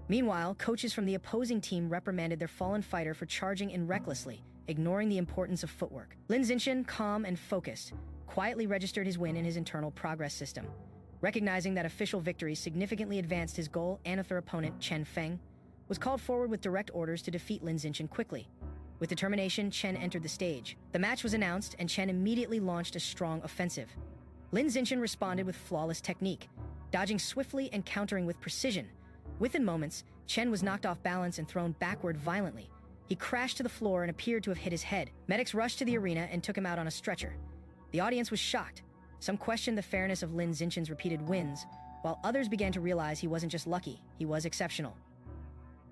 Meanwhile, coaches from the opposing team reprimanded their fallen fighter for charging in recklessly, ignoring the importance of footwork. Lin Zeken, calm and focused, quietly registered his win in his internal progress system. Recognizing that official victory significantly advanced his goal, Another opponent, Chen Feng, was called forward with direct orders to defeat Lin Zeken quickly. With determination, Chen entered the stage. The match was announced, and Chen immediately launched a strong offensive. Lin Zeken responded with flawless technique, dodging swiftly and countering with precision. Within moments, Chen was knocked off balance and thrown backward violently. He crashed to the floor and appeared to have hit his head. Medics rushed to the arena and took him out on a stretcher. The audience was shocked. Some questioned the fairness of Lin Zeken's repeated wins, while others began to realize he wasn't just lucky, he was exceptional.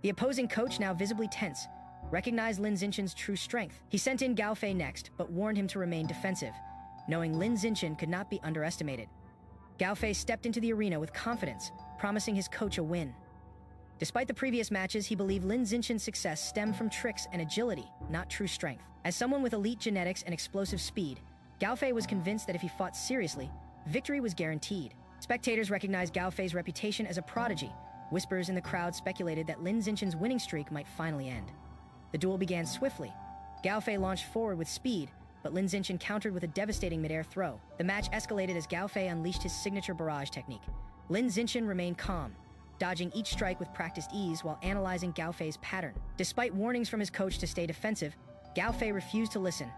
The opposing coach, now visibly tense, recognized Lin Zeken's true strength. He sent in Gao Fei next, but warned him to remain defensive, knowing Lin Zeken could not be underestimated. Gao Fei stepped into the arena with confidence, promising his coach a win. Despite the previous matches, he believed Lin Zeken's success stemmed from tricks and agility, not true strength. As someone with elite genetics and explosive speed, Gao Fei was convinced that if he fought seriously, victory was guaranteed. Spectators recognized Gao Fei's reputation as a prodigy. Whispers in the crowd speculated that Lin Zeken's winning streak might finally end. The duel began swiftly. Gao Fei launched forward with speed, but Lin Zeken countered with a devastating mid-air throw. The match escalated as Gao Fei unleashed his signature barrage technique. Lin Zeken remained calm, dodging each strike with practiced ease while analyzing Gao Fei's pattern. Despite warnings from his coach to stay defensive, Gao Fei refused to listen,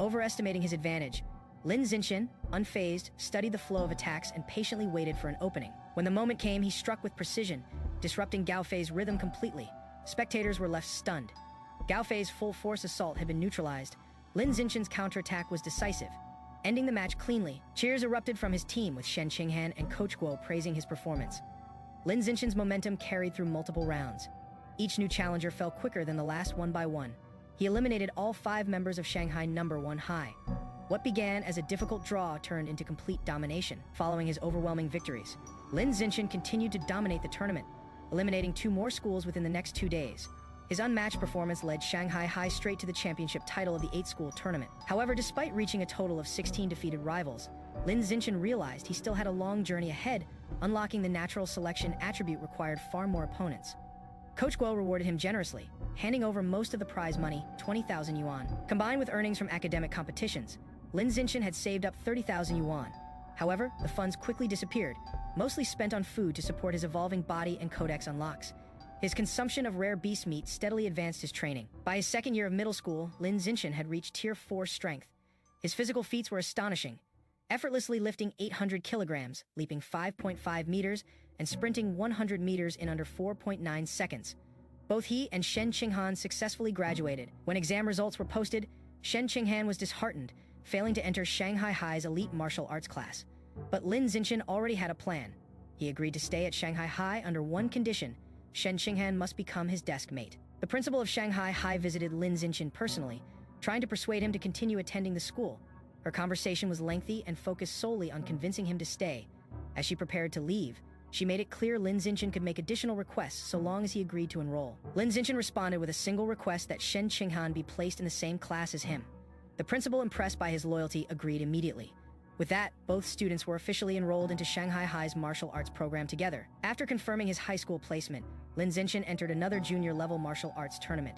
overestimating his advantage. Lin Zeken, unfazed, studied the flow of attacks and patiently waited for an opening. When the moment came, he struck with precision, disrupting Gao Fei's rhythm completely. Spectators were left stunned. Gao Fei's full-force assault had been neutralized. Lin Zeken's counterattack was decisive, ending the match cleanly. Cheers erupted from his team, with Shen Qinghan and Coach Guo praising his performance. Lin Zeken's momentum carried through multiple rounds. Each new challenger fell quicker than the last one by one. He eliminated all 5 members of Shanghai number 1 high. What began as a difficult draw turned into complete domination. Following his overwhelming victories, Lin Zeken continued to dominate the tournament, eliminating 2 more schools within the next 2 days. His unmatched performance led Shanghai High straight to the championship title of the 8-school tournament. However, despite reaching a total of 16 defeated rivals, Lin Zeken realized he still had a long journey ahead. Unlocking the natural selection attribute required far more opponents. Coach Guo rewarded him generously, handing over most of the prize money, 20,000 yuan. Combined with earnings from academic competitions, Lin Zeken had saved up 30,000 yuan. However, the funds quickly disappeared, mostly spent on food to support his evolving body and codex unlocks. His consumption of rare beast meat steadily advanced his training. By his second year of middle school, Lin Zeken had reached Tier 4 strength. His physical feats were astonishing, effortlessly lifting 800 kilograms, leaping 5.5 meters, and sprinting 100 meters in under 4.9 seconds. Both he and Shen Qinghan successfully graduated. When exam results were posted, Shen Qinghan was disheartened, failing to enter Shanghai High's elite martial arts class. But Lin Zeken already had a plan. He agreed to stay at Shanghai High under one condition: Shen Qinghan must become his desk mate. The principal of Shanghai High visited Lin Zeken personally, trying to persuade him to continue attending the school. Her conversation was lengthy and focused solely on convincing him to stay. As she prepared to leave, she made it clear Lin Zeken could make additional requests so long as he agreed to enroll. Lin Zeken responded with a single request: that Shen Qinghan be placed in the same class as him. The principal, impressed by his loyalty, agreed immediately. With that, both students were officially enrolled into Shanghai High's martial arts program together. After confirming his high school placement, Lin Zeken entered another junior-level martial arts tournament.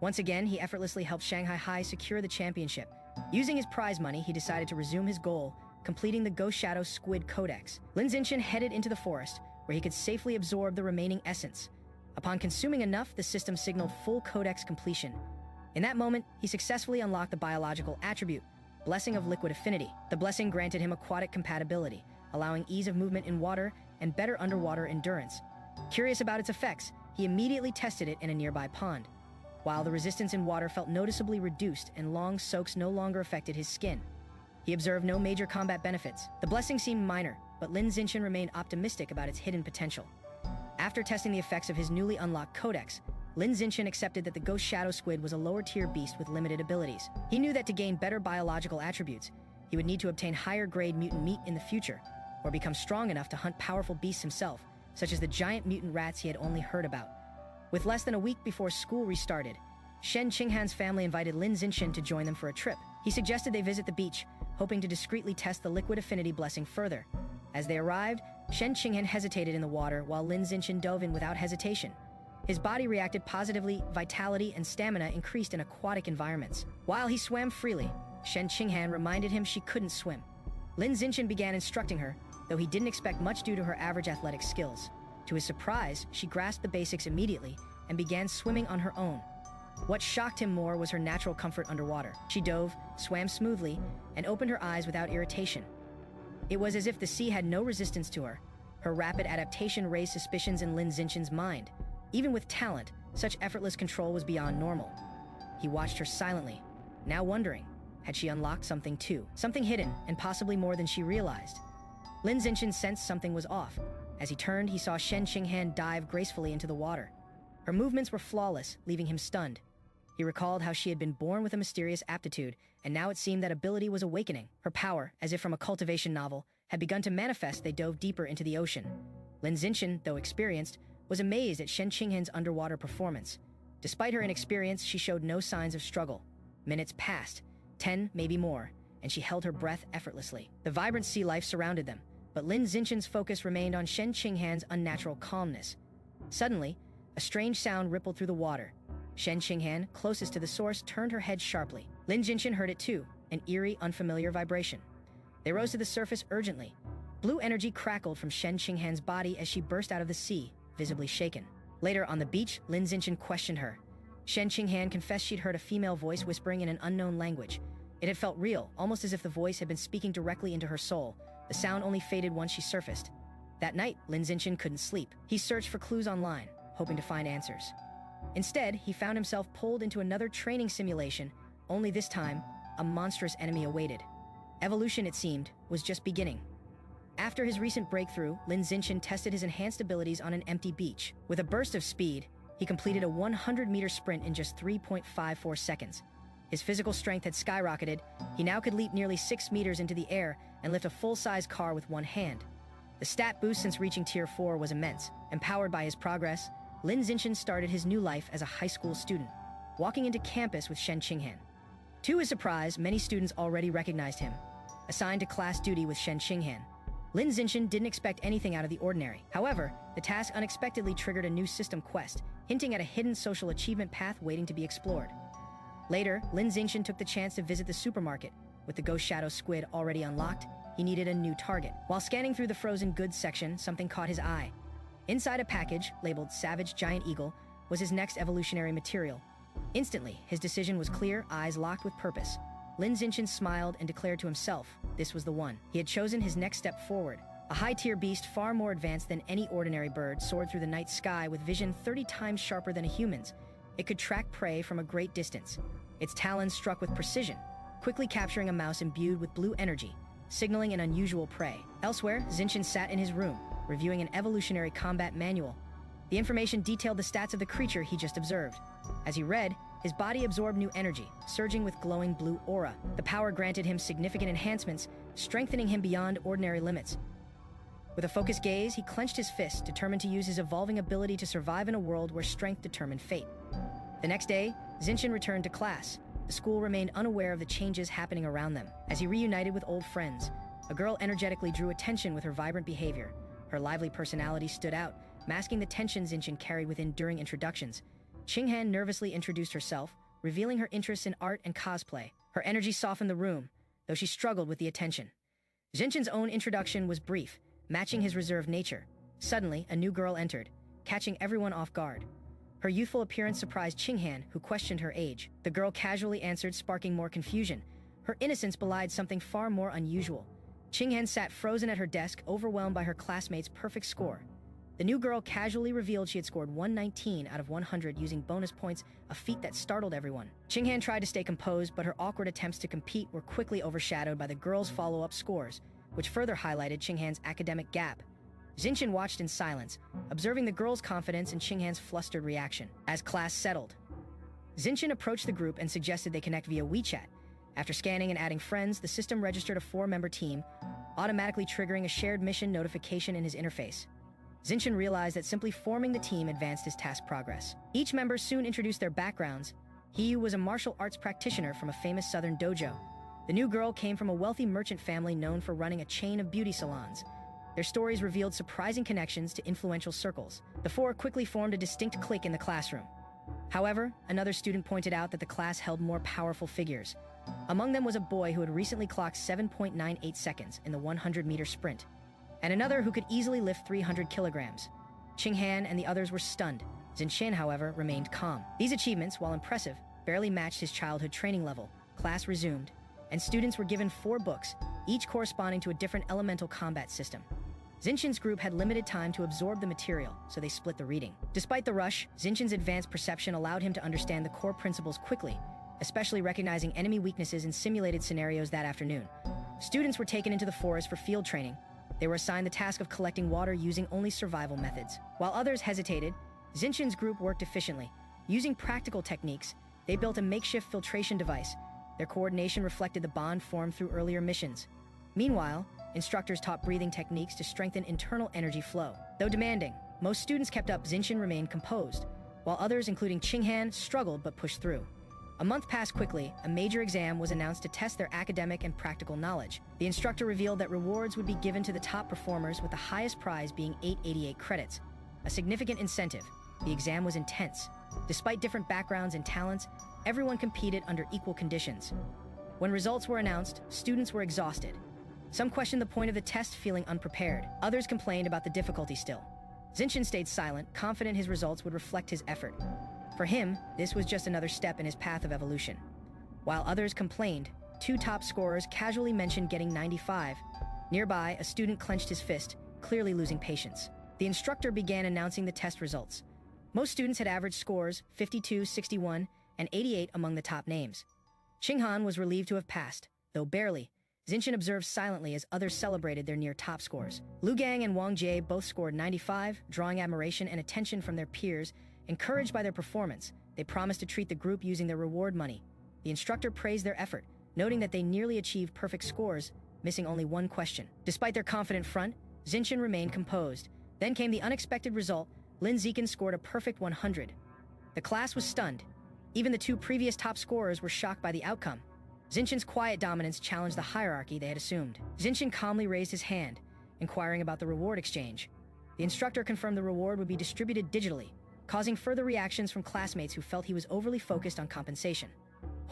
Once again, he effortlessly helped Shanghai High secure the championship. Using his prize money, he decided to resume his goal, completing the Ghost Shadow Squid Codex. Lin Zeken headed into the forest, where he could safely absorb the remaining essence. Upon consuming enough, the system signaled full codex completion. In that moment, he successfully unlocked the biological attribute, Blessing of Liquid Affinity. The blessing granted him aquatic compatibility, allowing ease of movement in water and better underwater endurance. Curious about its effects, he immediately tested it in a nearby pond. While the resistance in water felt noticeably reduced and long soaks no longer affected his skin, he observed no major combat benefits. The blessing seemed minor, but Lin Zeken remained optimistic about its hidden potential. After testing the effects of his newly unlocked codex, Lin Zeken accepted that the Ghost Shadow Squid was a lower-tier beast with limited abilities. He knew that to gain better biological attributes, he would need to obtain higher-grade mutant meat in the future, or become strong enough to hunt powerful beasts himself, such as the giant mutant rats he had only heard about. With less than a week before school restarted, Shen Qinghan's family invited Lin Zeken to join them for a trip. He suggested they visit the beach, hoping to discreetly test the liquid affinity blessing further. As they arrived, Shen Qinghan hesitated in the water while Lin Zeken dove in without hesitation. His body reacted positively, vitality and stamina increased in aquatic environments. While he swam freely, Shen Qinghan reminded him she couldn't swim. Lin Zeken began instructing her, though he didn't expect much due to her average athletic skills. To his surprise, she grasped the basics immediately and began swimming on her own. What shocked him more was her natural comfort underwater. She dove, swam smoothly, and opened her eyes without irritation. It was as if the sea had no resistance to her. Her rapid adaptation raised suspicions in Lin Zeken's mind. Even with talent, such effortless control was beyond normal. He watched her silently, now wondering, had she unlocked something too? Something hidden, and possibly more than she realized. Lin Zeken sensed something was off. As he turned, he saw Shen Qinghan dive gracefully into the water. Her movements were flawless, leaving him stunned. He recalled how she had been born with a mysterious aptitude, and now it seemed that ability was awakening. Her power, as if from a cultivation novel, had begun to manifest. They dove deeper into the ocean. Lin Zeken, though experienced, was amazed at Shen Qinghan's underwater performance. Despite her inexperience, she showed no signs of struggle. Minutes passed, 10, maybe more, and she held her breath effortlessly. The vibrant sea life surrounded them, but Lin Zeken's focus remained on Shen Qinghan's unnatural calmness. Suddenly, a strange sound rippled through the water. Shen Qinghan, closest to the source, turned her head sharply. Lin Zeken heard it too, an eerie, unfamiliar vibration. They rose to the surface urgently. Blue energy crackled from Shen Qinghan's body as she burst out of the sea, visibly shaken. Later on the beach, Lin Zeken questioned her. Shen Qinghan confessed she'd heard a female voice whispering in an unknown language. It had felt real, almost as if the voice had been speaking directly into her soul. The sound only faded once she surfaced. That night, Lin Zeken couldn't sleep. He searched for clues online, hoping to find answers. Instead, he found himself pulled into another training simulation, only this time, a monstrous enemy awaited. Evolution, it seemed, was just beginning. After his recent breakthrough, Lin Zeken tested his enhanced abilities on an empty beach. With a burst of speed, he completed a 100-meter sprint in just 3.54 seconds. His physical strength had skyrocketed. He now could leap nearly 6 meters into the air and lift a full-size car with one hand. The stat boost since reaching Tier 4 was immense. Empowered by his progress, Lin Zeken started his new life as a high school student, walking into campus with Shen Qinghan. To his surprise, many students already recognized him. Assigned to class duty with Shen Qinghan, Lin Zeken didn't expect anything out of the ordinary. However, the task unexpectedly triggered a new system quest, hinting at a hidden social achievement path waiting to be explored. Later, Lin Zeken took the chance to visit the supermarket. With the Ghost Shadow Squid already unlocked, he needed a new target. While scanning through the frozen goods section, something caught his eye. Inside a package, labeled Savage Giant Eagle, was his next evolutionary material. Instantly, his decision was clear, eyes locked with purpose. Lin Zeken smiled and declared to himself, this was the one. He had chosen his next step forward. A high-tier beast far more advanced than any ordinary bird soared through the night sky with vision 30 times sharper than a human's. It could track prey from a great distance. Its talons struck with precision, quickly capturing a mouse imbued with blue energy, signaling an unusual prey. Elsewhere, Zeken sat in his room, reviewing an evolutionary combat manual. The information detailed the stats of the creature he just observed. As he read, his body absorbed new energy, surging with glowing blue aura. The power granted him significant enhancements, strengthening him beyond ordinary limits. With a focused gaze, he clenched his fist, determined to use his evolving ability to survive in a world where strength determined fate. The next day, Zeken returned to class. The school remained unaware of the changes happening around them. As he reunited with old friends, a girl energetically drew attention with her vibrant behavior. Her lively personality stood out, masking the tension Zeken carried within during introductions. Qinghan nervously introduced herself, revealing her interests in art and cosplay. Her energy softened the room, though she struggled with the attention. Zinchen's own introduction was brief, matching his reserved nature. Suddenly, a new girl entered, catching everyone off guard. Her youthful appearance surprised Qinghan, who questioned her age. The girl casually answered, sparking more confusion. Her innocence belied something far more unusual. Qinghan sat frozen at her desk, overwhelmed by her classmates' perfect score. The new girl casually revealed she had scored 119 out of 100 using bonus points, a feat that startled everyone. Qinghan tried to stay composed, but her awkward attempts to compete were quickly overshadowed by the girl's follow-up scores, which further highlighted Qinghan's academic gap. Zinchen watched in silence, observing the girl's confidence and Qinghan's flustered reaction. As class settled, Zinchen approached the group and suggested they connect via WeChat. After scanning and adding friends, the system registered a 4-member team, automatically triggering a shared mission notification in his interface. Zinchen realized that simply forming the team advanced his task progress. Each member soon introduced their backgrounds. He was a martial arts practitioner from a famous southern dojo. The new girl came from a wealthy merchant family known for running a chain of beauty salons. Their stories revealed surprising connections to influential circles. The four quickly formed a distinct clique in the classroom. However, another student pointed out that the class held more powerful figures. Among them was a boy who had recently clocked 7.98 seconds in the 100-meter sprint, and another who could easily lift 300 kilograms. Qinghan and the others were stunned. Zinchen, however, remained calm. These achievements, while impressive, barely matched his childhood training level. Class resumed, and students were given 4 books, each corresponding to a different elemental combat system. Zinchen's group had limited time to absorb the material, so they split the reading. Despite the rush, Zinchen's advanced perception allowed him to understand the core principles quickly, especially recognizing enemy weaknesses in simulated scenarios that afternoon. Students were taken into the forest for field training. They were assigned the task of collecting water using only survival methods. While others hesitated, Zinchen's group worked efficiently. Using practical techniques, they built a makeshift filtration device. Their coordination reflected the bond formed through earlier missions. Meanwhile, instructors taught breathing techniques to strengthen internal energy flow. Though demanding, most students kept up. Zinchen remained composed, while others, including Qinghan, struggled but pushed through. A month passed quickly. A major exam was announced to test their academic and practical knowledge. The instructor revealed that rewards would be given to the top performers, with the highest prize being 888 credits, a significant incentive. The exam was intense. Despite different backgrounds and talents, everyone competed under equal conditions. When results were announced, students were exhausted. Some questioned the point of the test, feeling unprepared. Others complained about the difficulty still. Zinchen stayed silent, confident his results would reflect his effort. For him, this was just another step in his path of evolution. While others complained, 2 top scorers casually mentioned getting 95. Nearby, a student clenched his fist, clearly losing patience. The instructor began announcing the test results. Most students had average scores, 52, 61, and 88 among the top names. Qinghan was relieved to have passed, though barely. Zinchen observed silently as others celebrated their near top scores. Lu Gang and Wang Jie both scored 95, drawing admiration and attention from their peers. Encouraged by their performance, they promised to treat the group using their reward money. The instructor praised their effort, noting that they nearly achieved perfect scores, missing only 1 question. Despite their confident front, Zinchen remained composed. Then came the unexpected result. Lin Zeken scored a perfect 100. The class was stunned. Even the 2 previous top scorers were shocked by the outcome. Zinchen's quiet dominance challenged the hierarchy they had assumed. Zinchen calmly raised his hand, inquiring about the reward exchange. The instructor confirmed the reward would be distributed digitally, causing further reactions from classmates who felt he was overly focused on compensation.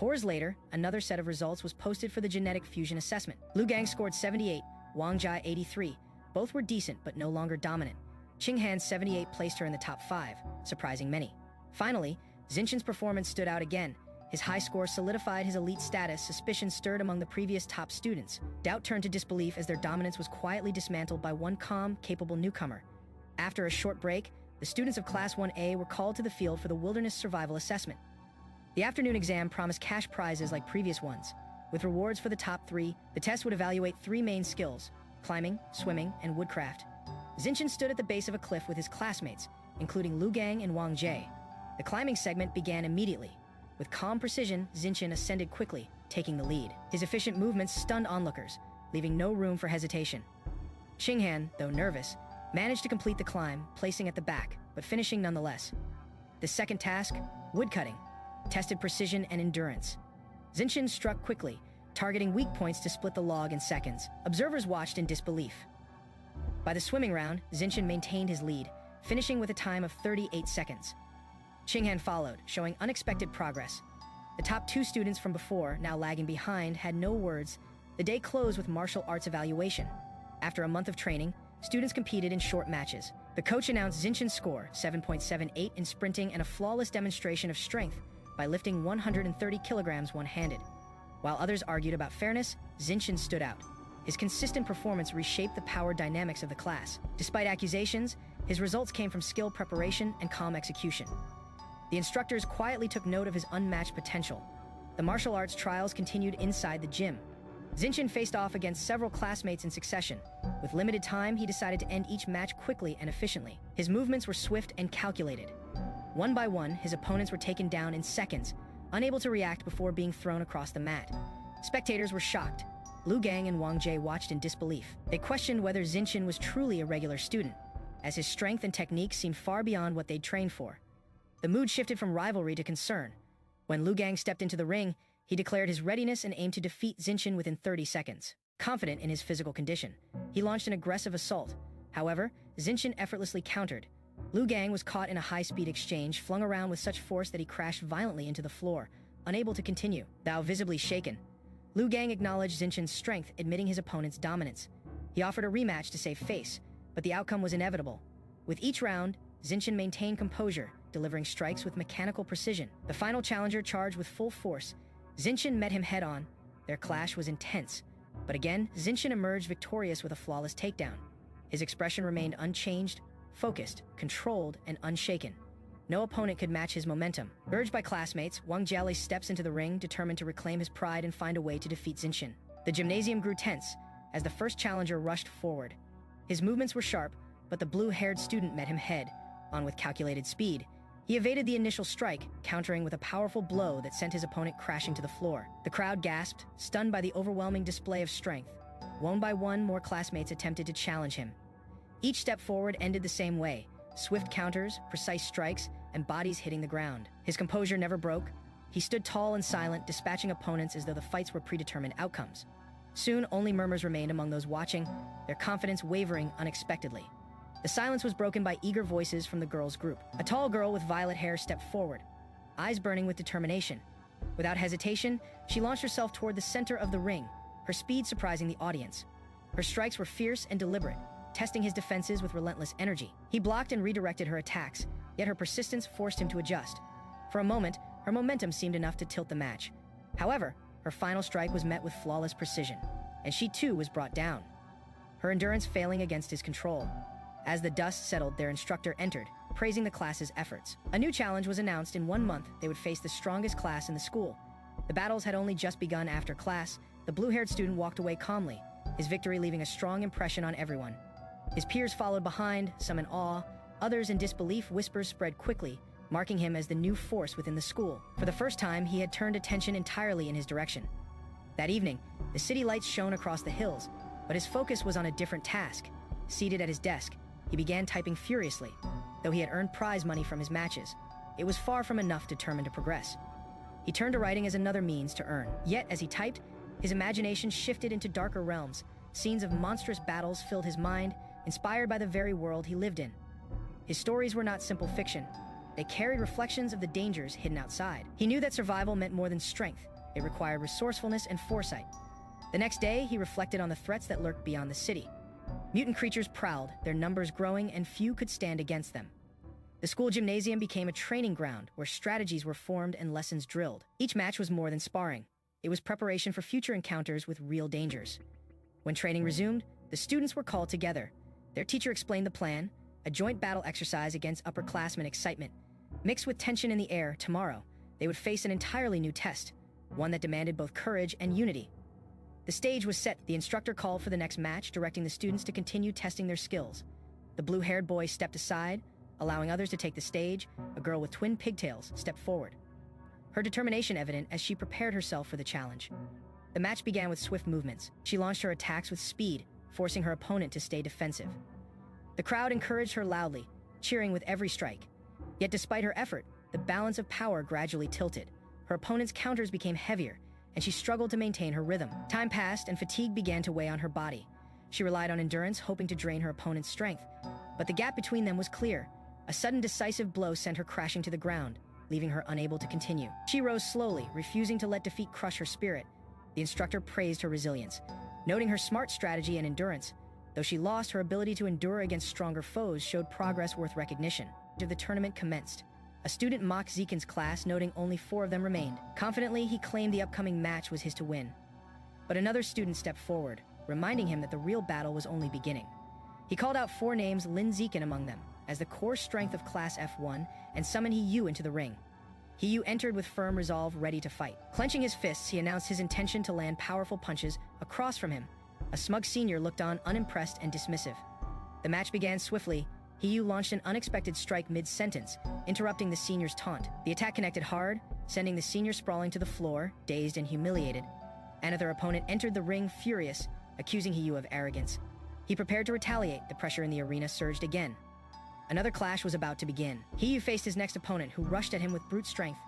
Hours later, another set of results was posted for the genetic fusion assessment. Lu Gang scored 78, Wang Jie 83. Both were decent but no longer dominant. Qinghan's 78 placed her in the top 5, surprising many. Finally, Zinchen's performance stood out again. His high score solidified his elite status. Suspicion stirred among the previous top students. Doubt turned to disbelief as their dominance was quietly dismantled by one calm, capable newcomer. After a short break, the students of Class 1A were called to the field for the Wilderness Survival Assessment. The afternoon exam promised cash prizes like previous ones. With rewards for the top 3, the test would evaluate 3 main skills: climbing, swimming, and woodcraft. Zinchen stood at the base of a cliff with his classmates, including Lu Gang and Wang Jie. The climbing segment began immediately. With calm precision, Zinchen ascended quickly, taking the lead. His efficient movements stunned onlookers, leaving no room for hesitation. Qinghan, though nervous, managed to complete the climb, placing at the back, but finishing nonetheless. The second task, woodcutting, tested precision and endurance. Zinchen struck quickly, targeting weak points to split the log in seconds. Observers watched in disbelief. By the swimming round, Zinchen maintained his lead, finishing with a time of 38 seconds. Qinghan followed, showing unexpected progress. The top two students from before, now lagging behind, had no words. The day closed with martial arts evaluation. After a month of training, students competed in short matches. The coach announced Zinchen's score, 7.78 in sprinting and a flawless demonstration of strength by lifting 130 kilograms one-handed. While others argued about fairness, Zinchen stood out. His consistent performance reshaped the power dynamics of the class. Despite accusations, his results came from skill preparation and calm execution. The instructors quietly took note of his unmatched potential. The martial arts trials continued inside the gym. Zinchen faced off against several classmates in succession. With limited time, he decided to end each match quickly and efficiently. His movements were swift and calculated. One by one, his opponents were taken down in seconds, unable to react before being thrown across the mat. Spectators were shocked. Lu Gang and Wang Jie watched in disbelief. They questioned whether Zinchen was truly a regular student, as his strength and technique seemed far beyond what they'd trained for. The mood shifted from rivalry to concern. When Lu Gang stepped into the ring, he declared his readiness and aimed to defeat Zinchen within 30 seconds. Confident in his physical condition, he launched an aggressive assault. However, Zinchen effortlessly countered. Lu Gang was caught in a high-speed exchange, flung around with such force that he crashed violently into the floor, unable to continue. Thou visibly shaken, Lu Gang acknowledged Zinchen's strength, admitting his opponent's dominance. He offered a rematch to save face, but the outcome was inevitable. With each round, Zinchen maintained composure, delivering strikes with mechanical precision. The final challenger charged with full force. Zinchen met him head-on. Their clash was intense, but again, Zinchen emerged victorious with a flawless takedown. His expression remained unchanged, focused, controlled, and unshaken. No opponent could match his momentum. Urged by classmates, Wang Jiali steps into the ring, determined to reclaim his pride and find a way to defeat Zinchen. The gymnasium grew tense as the first challenger rushed forward. His movements were sharp, but the blue-haired student met him head-on with calculated speed. He evaded the initial strike, countering with a powerful blow that sent his opponent crashing to the floor. The crowd gasped, stunned by the overwhelming display of strength. One by one, more classmates attempted to challenge him. Each step forward ended the same way: swift counters, precise strikes, and bodies hitting the ground. His composure never broke. He stood tall and silent, dispatching opponents as though the fights were predetermined outcomes. Soon, only murmurs remained among those watching, their confidence wavering unexpectedly. The silence was broken by eager voices from the girls' group. A tall girl with violet hair stepped forward, eyes burning with determination. Without hesitation, she launched herself toward the center of the ring, her speed surprising the audience. Her strikes were fierce and deliberate, testing his defenses with relentless energy. He blocked and redirected her attacks, yet her persistence forced him to adjust. For a moment, her momentum seemed enough to tilt the match. However, her final strike was met with flawless precision, and she too was brought down, her endurance failing against his control. As the dust settled, their instructor entered, praising the class's efforts. A new challenge was announced. In 1 month, they would face the strongest class in the school. The battles had only just begun. After class, the blue-haired student walked away calmly, his victory leaving a strong impression on everyone. His peers followed behind, some in awe, others in disbelief. Whispers spread quickly, marking him as the new force within the school. For the first time, he had turned attention entirely in his direction. That evening, the city lights shone across the hills, but his focus was on a different task. Seated at his desk, he began typing furiously. Though he had earned prize money from his matches, it was far from enough determined to progress. He turned to writing as another means to earn. Yet, as he typed, his imagination shifted into darker realms. Scenes of monstrous battles filled his mind, inspired by the very world he lived in. His stories were not simple fiction. They carried reflections of the dangers hidden outside. He knew that survival meant more than strength. It required resourcefulness and foresight. The next day, he reflected on the threats that lurked beyond the city. Mutant creatures prowled, their numbers growing, and few could stand against them. The school gymnasium became a training ground where strategies were formed and lessons drilled. Each match was more than sparring. It was preparation for future encounters with real dangers. When training resumed, the students were called together. Their teacher explained the plan, a joint battle exercise against upperclassmen. Excitement mixed with tension in the air. Tomorrow, they would face an entirely new test, one that demanded both courage and unity. The stage was set. The instructor called for the next match, directing the students to continue testing their skills. The blue-haired boy stepped aside, allowing others to take the stage. A girl with twin pigtails stepped forward, her determination evident as she prepared herself for the challenge. The match began with swift movements. She launched her attacks with speed, forcing her opponent to stay defensive. The crowd encouraged her loudly, cheering with every strike. Yet despite her effort, the balance of power gradually tilted. Her opponent's counters became heavier, and she struggled to maintain her rhythm. Time passed, and fatigue began to weigh on her body. She relied on endurance, hoping to drain her opponent's strength. But the gap between them was clear. A sudden decisive blow sent her crashing to the ground, leaving her unable to continue. She rose slowly, refusing to let defeat crush her spirit. The instructor praised her resilience, noting her smart strategy and endurance. Though she lost, her ability to endure against stronger foes showed progress worth recognition. The tournament commenced. A student mocked Zeken's class, noting only 4 of them remained. Confidently, he claimed the upcoming match was his to win. But another student stepped forward, reminding him that the real battle was only beginning. He called out 4 names, Lin Zeken among them, as the core strength of Class F1, and summoned He into the ring. He entered with firm resolve, ready to fight. Clenching his fists, he announced his intention to land powerful punches. Across from him, a smug senior looked on, unimpressed and dismissive. The match began swiftly. He launched an unexpected strike mid-sentence, interrupting the senior's taunt. The attack connected hard, sending the senior sprawling to the floor, dazed and humiliated. Another opponent entered the ring, furious, accusing He of arrogance. He prepared to retaliate. The pressure in the arena surged again. Another clash was about to begin. He faced his next opponent, who rushed at him with brute strength.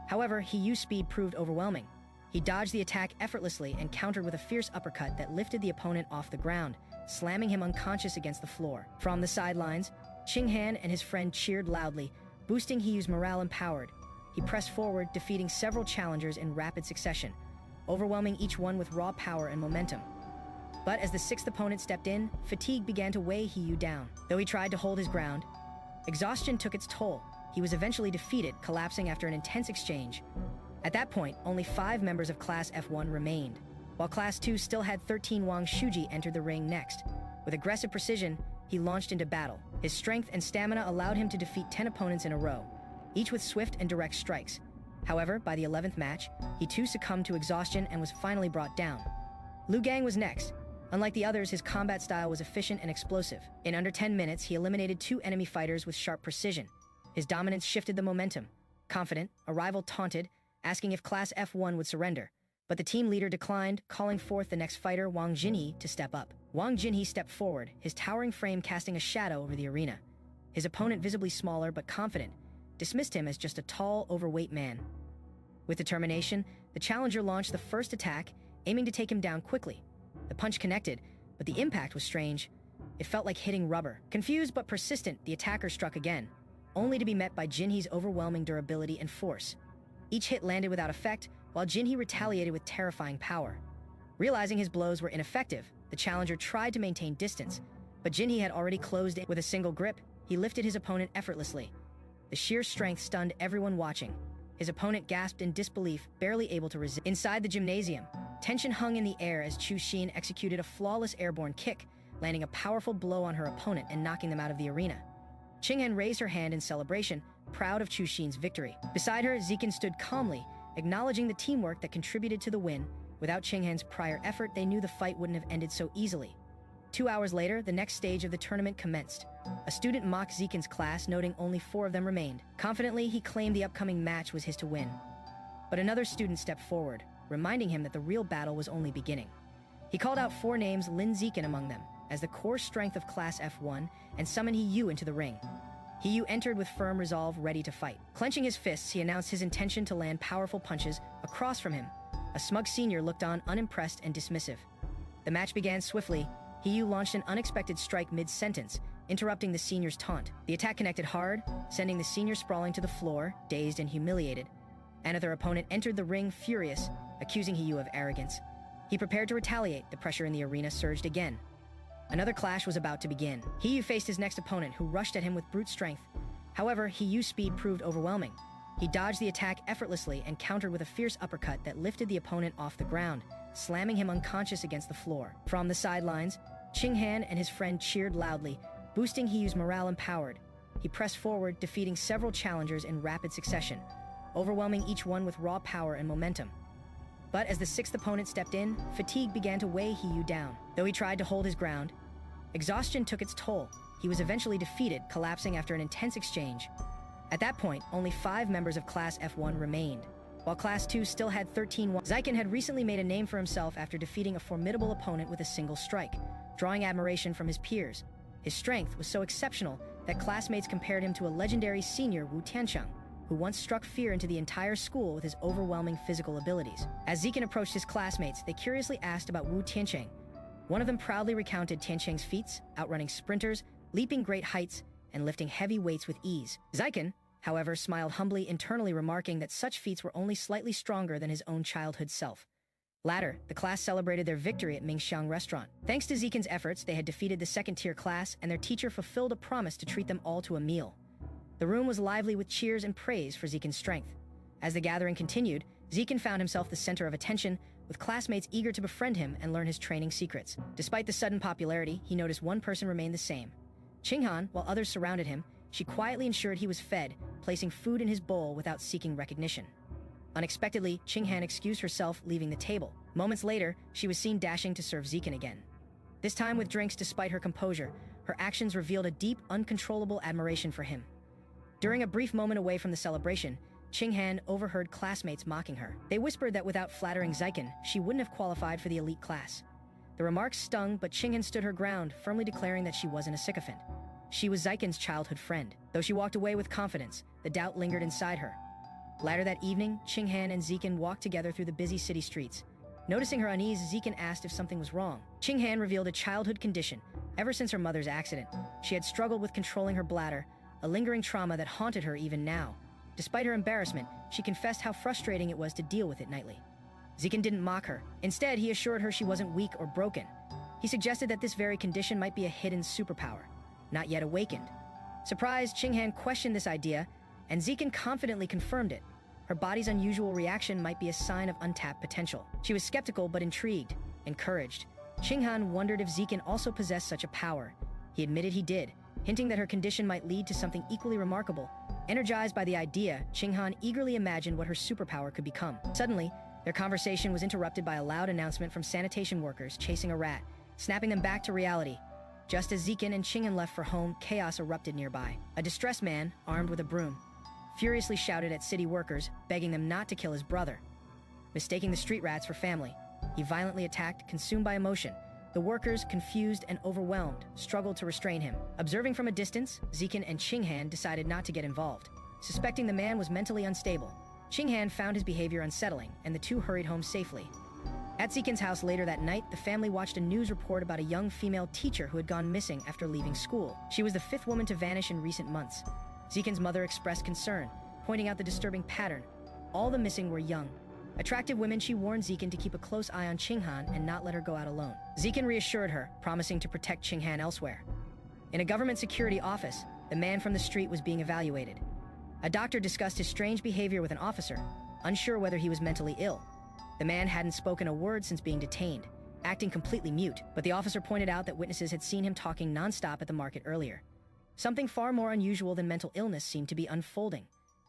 However, He's speed proved overwhelming. He dodged the attack effortlessly and countered with a fierce uppercut that lifted the opponent off the ground, slamming him unconscious against the floor. From the sidelines, Qinghan and his friend cheered loudly, boosting He's morale empowered. He pressed forward, defeating several challengers in rapid succession, overwhelming each one with raw power and momentum. But as the 6th opponent stepped in, fatigue began to weigh He down. Though he tried to hold his ground, exhaustion took its toll. He was eventually defeated, collapsing after an intense exchange. At that point, only 5 members of Class F1 remained, while Class 2 still had 13. Wang Shuji entered the ring next. With aggressive precision, he launched into battle. His strength and stamina allowed him to defeat 10 opponents in a row, each with swift and direct strikes. However, by the 11th match, he too succumbed to exhaustion and was finally brought down. Liu Gang was next. Unlike the others, his combat style was efficient and explosive. In under 10 minutes, he eliminated 2 enemy fighters with sharp precision. His dominance shifted the momentum. Confident, a rival taunted, asking if Class F1 would surrender. But the team leader declined, calling forth the next fighter, Wang Jinhe, to step up. Wang Jinhe stepped forward, his towering frame casting a shadow over the arena. His opponent, visibly smaller but confident, dismissed him as just a tall, overweight man. With determination, the challenger launched the first attack, aiming to take him down quickly. The punch connected, but the impact was strange. It felt like hitting rubber. Confused but persistent, the attacker struck again, only to be met by Jinhe's overwhelming durability and force. Each hit landed without effect, while Jinhe retaliated with terrifying power. Realizing his blows were ineffective, the challenger tried to maintain distance, but Jinhe had already closed in. With a single grip, he lifted his opponent effortlessly. The sheer strength stunned everyone watching. His opponent gasped in disbelief, barely able to resist. Inside the gymnasium, tension hung in the air as Chu Xin executed a flawless airborne kick, landing a powerful blow on her opponent and knocking them out of the arena. Qinghan raised her hand in celebration, proud of Chu Xin's victory. Beside her, Zeken stood calmly, acknowledging the teamwork that contributed to the win. Without Qinghan's prior effort, they knew the fight wouldn't have ended so easily. 2 hours later, the next stage of the tournament commenced. A student mocked Zeken's class, noting only 4 of them remained. Confidently, he claimed the upcoming match was his to win. But another student stepped forward, reminding him that the real battle was only beginning. He called out 4 names, Lin Zeken among them, as the core strength of Class F1, and summoned He into the ring. He entered with firm resolve, ready to fight. Clenching his fists, he announced his intention to land powerful punches. Across from him, a smug senior looked on, unimpressed and dismissive. The match began swiftly. He launched an unexpected strike mid-sentence, interrupting the senior's taunt. The attack connected hard, sending the senior sprawling to the floor, dazed and humiliated. Another opponent entered the ring, furious, accusing He of arrogance. He prepared to retaliate. The pressure in the arena surged again. Another clash was about to begin. He faced his next opponent, who rushed at him with brute strength. However, He's speed proved overwhelming. He dodged the attack effortlessly and countered with a fierce uppercut that lifted the opponent off the ground, slamming him unconscious against the floor. From the sidelines, Qinghan and his friend cheered loudly, boosting He's morale empowered. He pressed forward, defeating several challengers in rapid succession, overwhelming each one with raw power and momentum. But as the 6th opponent stepped in, fatigue began to weigh He down. Though he tried to hold his ground, exhaustion took its toll. He was eventually defeated, collapsing after an intense exchange. At that point, only 5 members of Class F1 remained, while Class 2 still had 13. Zeken had recently made a name for himself after defeating a formidable opponent with a single strike, drawing admiration from his peers. His strength was so exceptional that classmates compared him to a legendary senior Wu Tiancheng, who once struck fear into the entire school with his overwhelming physical abilities. As Zeken approached his classmates, they curiously asked about Wu Tiancheng. One of them proudly recounted Tiancheng's feats, outrunning sprinters, leaping great heights, and lifting heavy weights with ease. Zeken, however, smiled humbly, internally remarking that such feats were only slightly stronger than his own childhood self. Later, the class celebrated their victory at Mingxiang restaurant. Thanks to Zeken's efforts, they had defeated the second-tier class, and their teacher fulfilled a promise to treat them all to a meal. The room was lively with cheers and praise for Zeken's strength. As the gathering continued, Zeken found himself the center of attention, with classmates eager to befriend him and learn his training secrets. Despite the sudden popularity, he noticed one person remained the same. Qinghan, while others surrounded him, she quietly ensured he was fed, placing food in his bowl without seeking recognition. Unexpectedly, Qinghan excused herself, leaving the table. Moments later, she was seen dashing to serve Zeken again. This time with drinks. Despite her composure, her actions revealed a deep, uncontrollable admiration for him. During a brief moment away from the celebration, Qinghan overheard classmates mocking her. They whispered that without flattering Zeken, she wouldn't have qualified for the elite class. The remarks stung, but Qinghan stood her ground, firmly declaring that she wasn't a sycophant. She was Zeken's childhood friend. Though she walked away with confidence, the doubt lingered inside her. Later that evening, Qinghan and Zeken walked together through the busy city streets. Noticing her unease, Zeken asked if something was wrong. Qinghan revealed a childhood condition. Ever since her mother's accident, she had struggled with controlling her bladder, a lingering trauma that haunted her even now. Despite her embarrassment, she confessed how frustrating it was to deal with it nightly. Zeken didn't mock her. Instead, he assured her she wasn't weak or broken. He suggested that this very condition might be a hidden superpower, not yet awakened. Surprised, Qinghan questioned this idea, and Zeken confidently confirmed it. Her body's unusual reaction might be a sign of untapped potential. She was skeptical but intrigued, encouraged. Qinghan wondered if Zeken also possessed such a power. He admitted he did, hinting that her condition might lead to something equally remarkable. Energized by the idea, Qinghan eagerly imagined what her superpower could become. Suddenly, their conversation was interrupted by a loud announcement from sanitation workers chasing a rat, snapping them back to reality. Just as Zeken and Qinghan left for home, chaos erupted nearby. A distressed man, armed with a broom, furiously shouted at city workers, begging them not to kill his brother. Mistaking the street rats for family, he violently attacked, consumed by emotion. The workers, confused and overwhelmed, struggled to restrain him. Observing from a distance, Zeken and Qinghan decided not to get involved, suspecting the man was mentally unstable. Qinghan found his behavior unsettling, and the two hurried home safely. At Zeken's house later that night, the family watched a news report about a young female teacher who had gone missing after leaving school. She was the fifth woman to vanish in recent months. Zeken's mother expressed concern, pointing out the disturbing pattern. All the missing were young. Attractive women, she warned Zeken to keep a close eye on Qinghan and not let her go out alone. Zeken reassured her, promising to protect Qinghan elsewhere. In a government security office, the man from the street was being evaluated. A doctor discussed his strange behavior with an officer, unsure whether he was mentally ill. The man hadn't spoken a word since being detained, acting completely mute, but the officer pointed out that witnesses had seen him talking non-stop at the market earlier. Something far more unusual than mental illness seemed to be unfolding.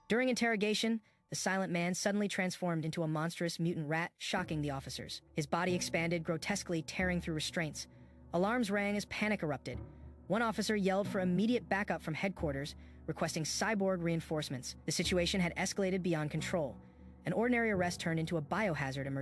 During interrogation, the silent man suddenly transformed into a monstrous mutant rat, shocking the officers. His body expanded, grotesquely tearing through restraints. Alarms rang as panic erupted. One officer yelled for immediate backup from headquarters, requesting cyborg reinforcements. The situation had escalated beyond control. An ordinary arrest turned into a biohazard emergency.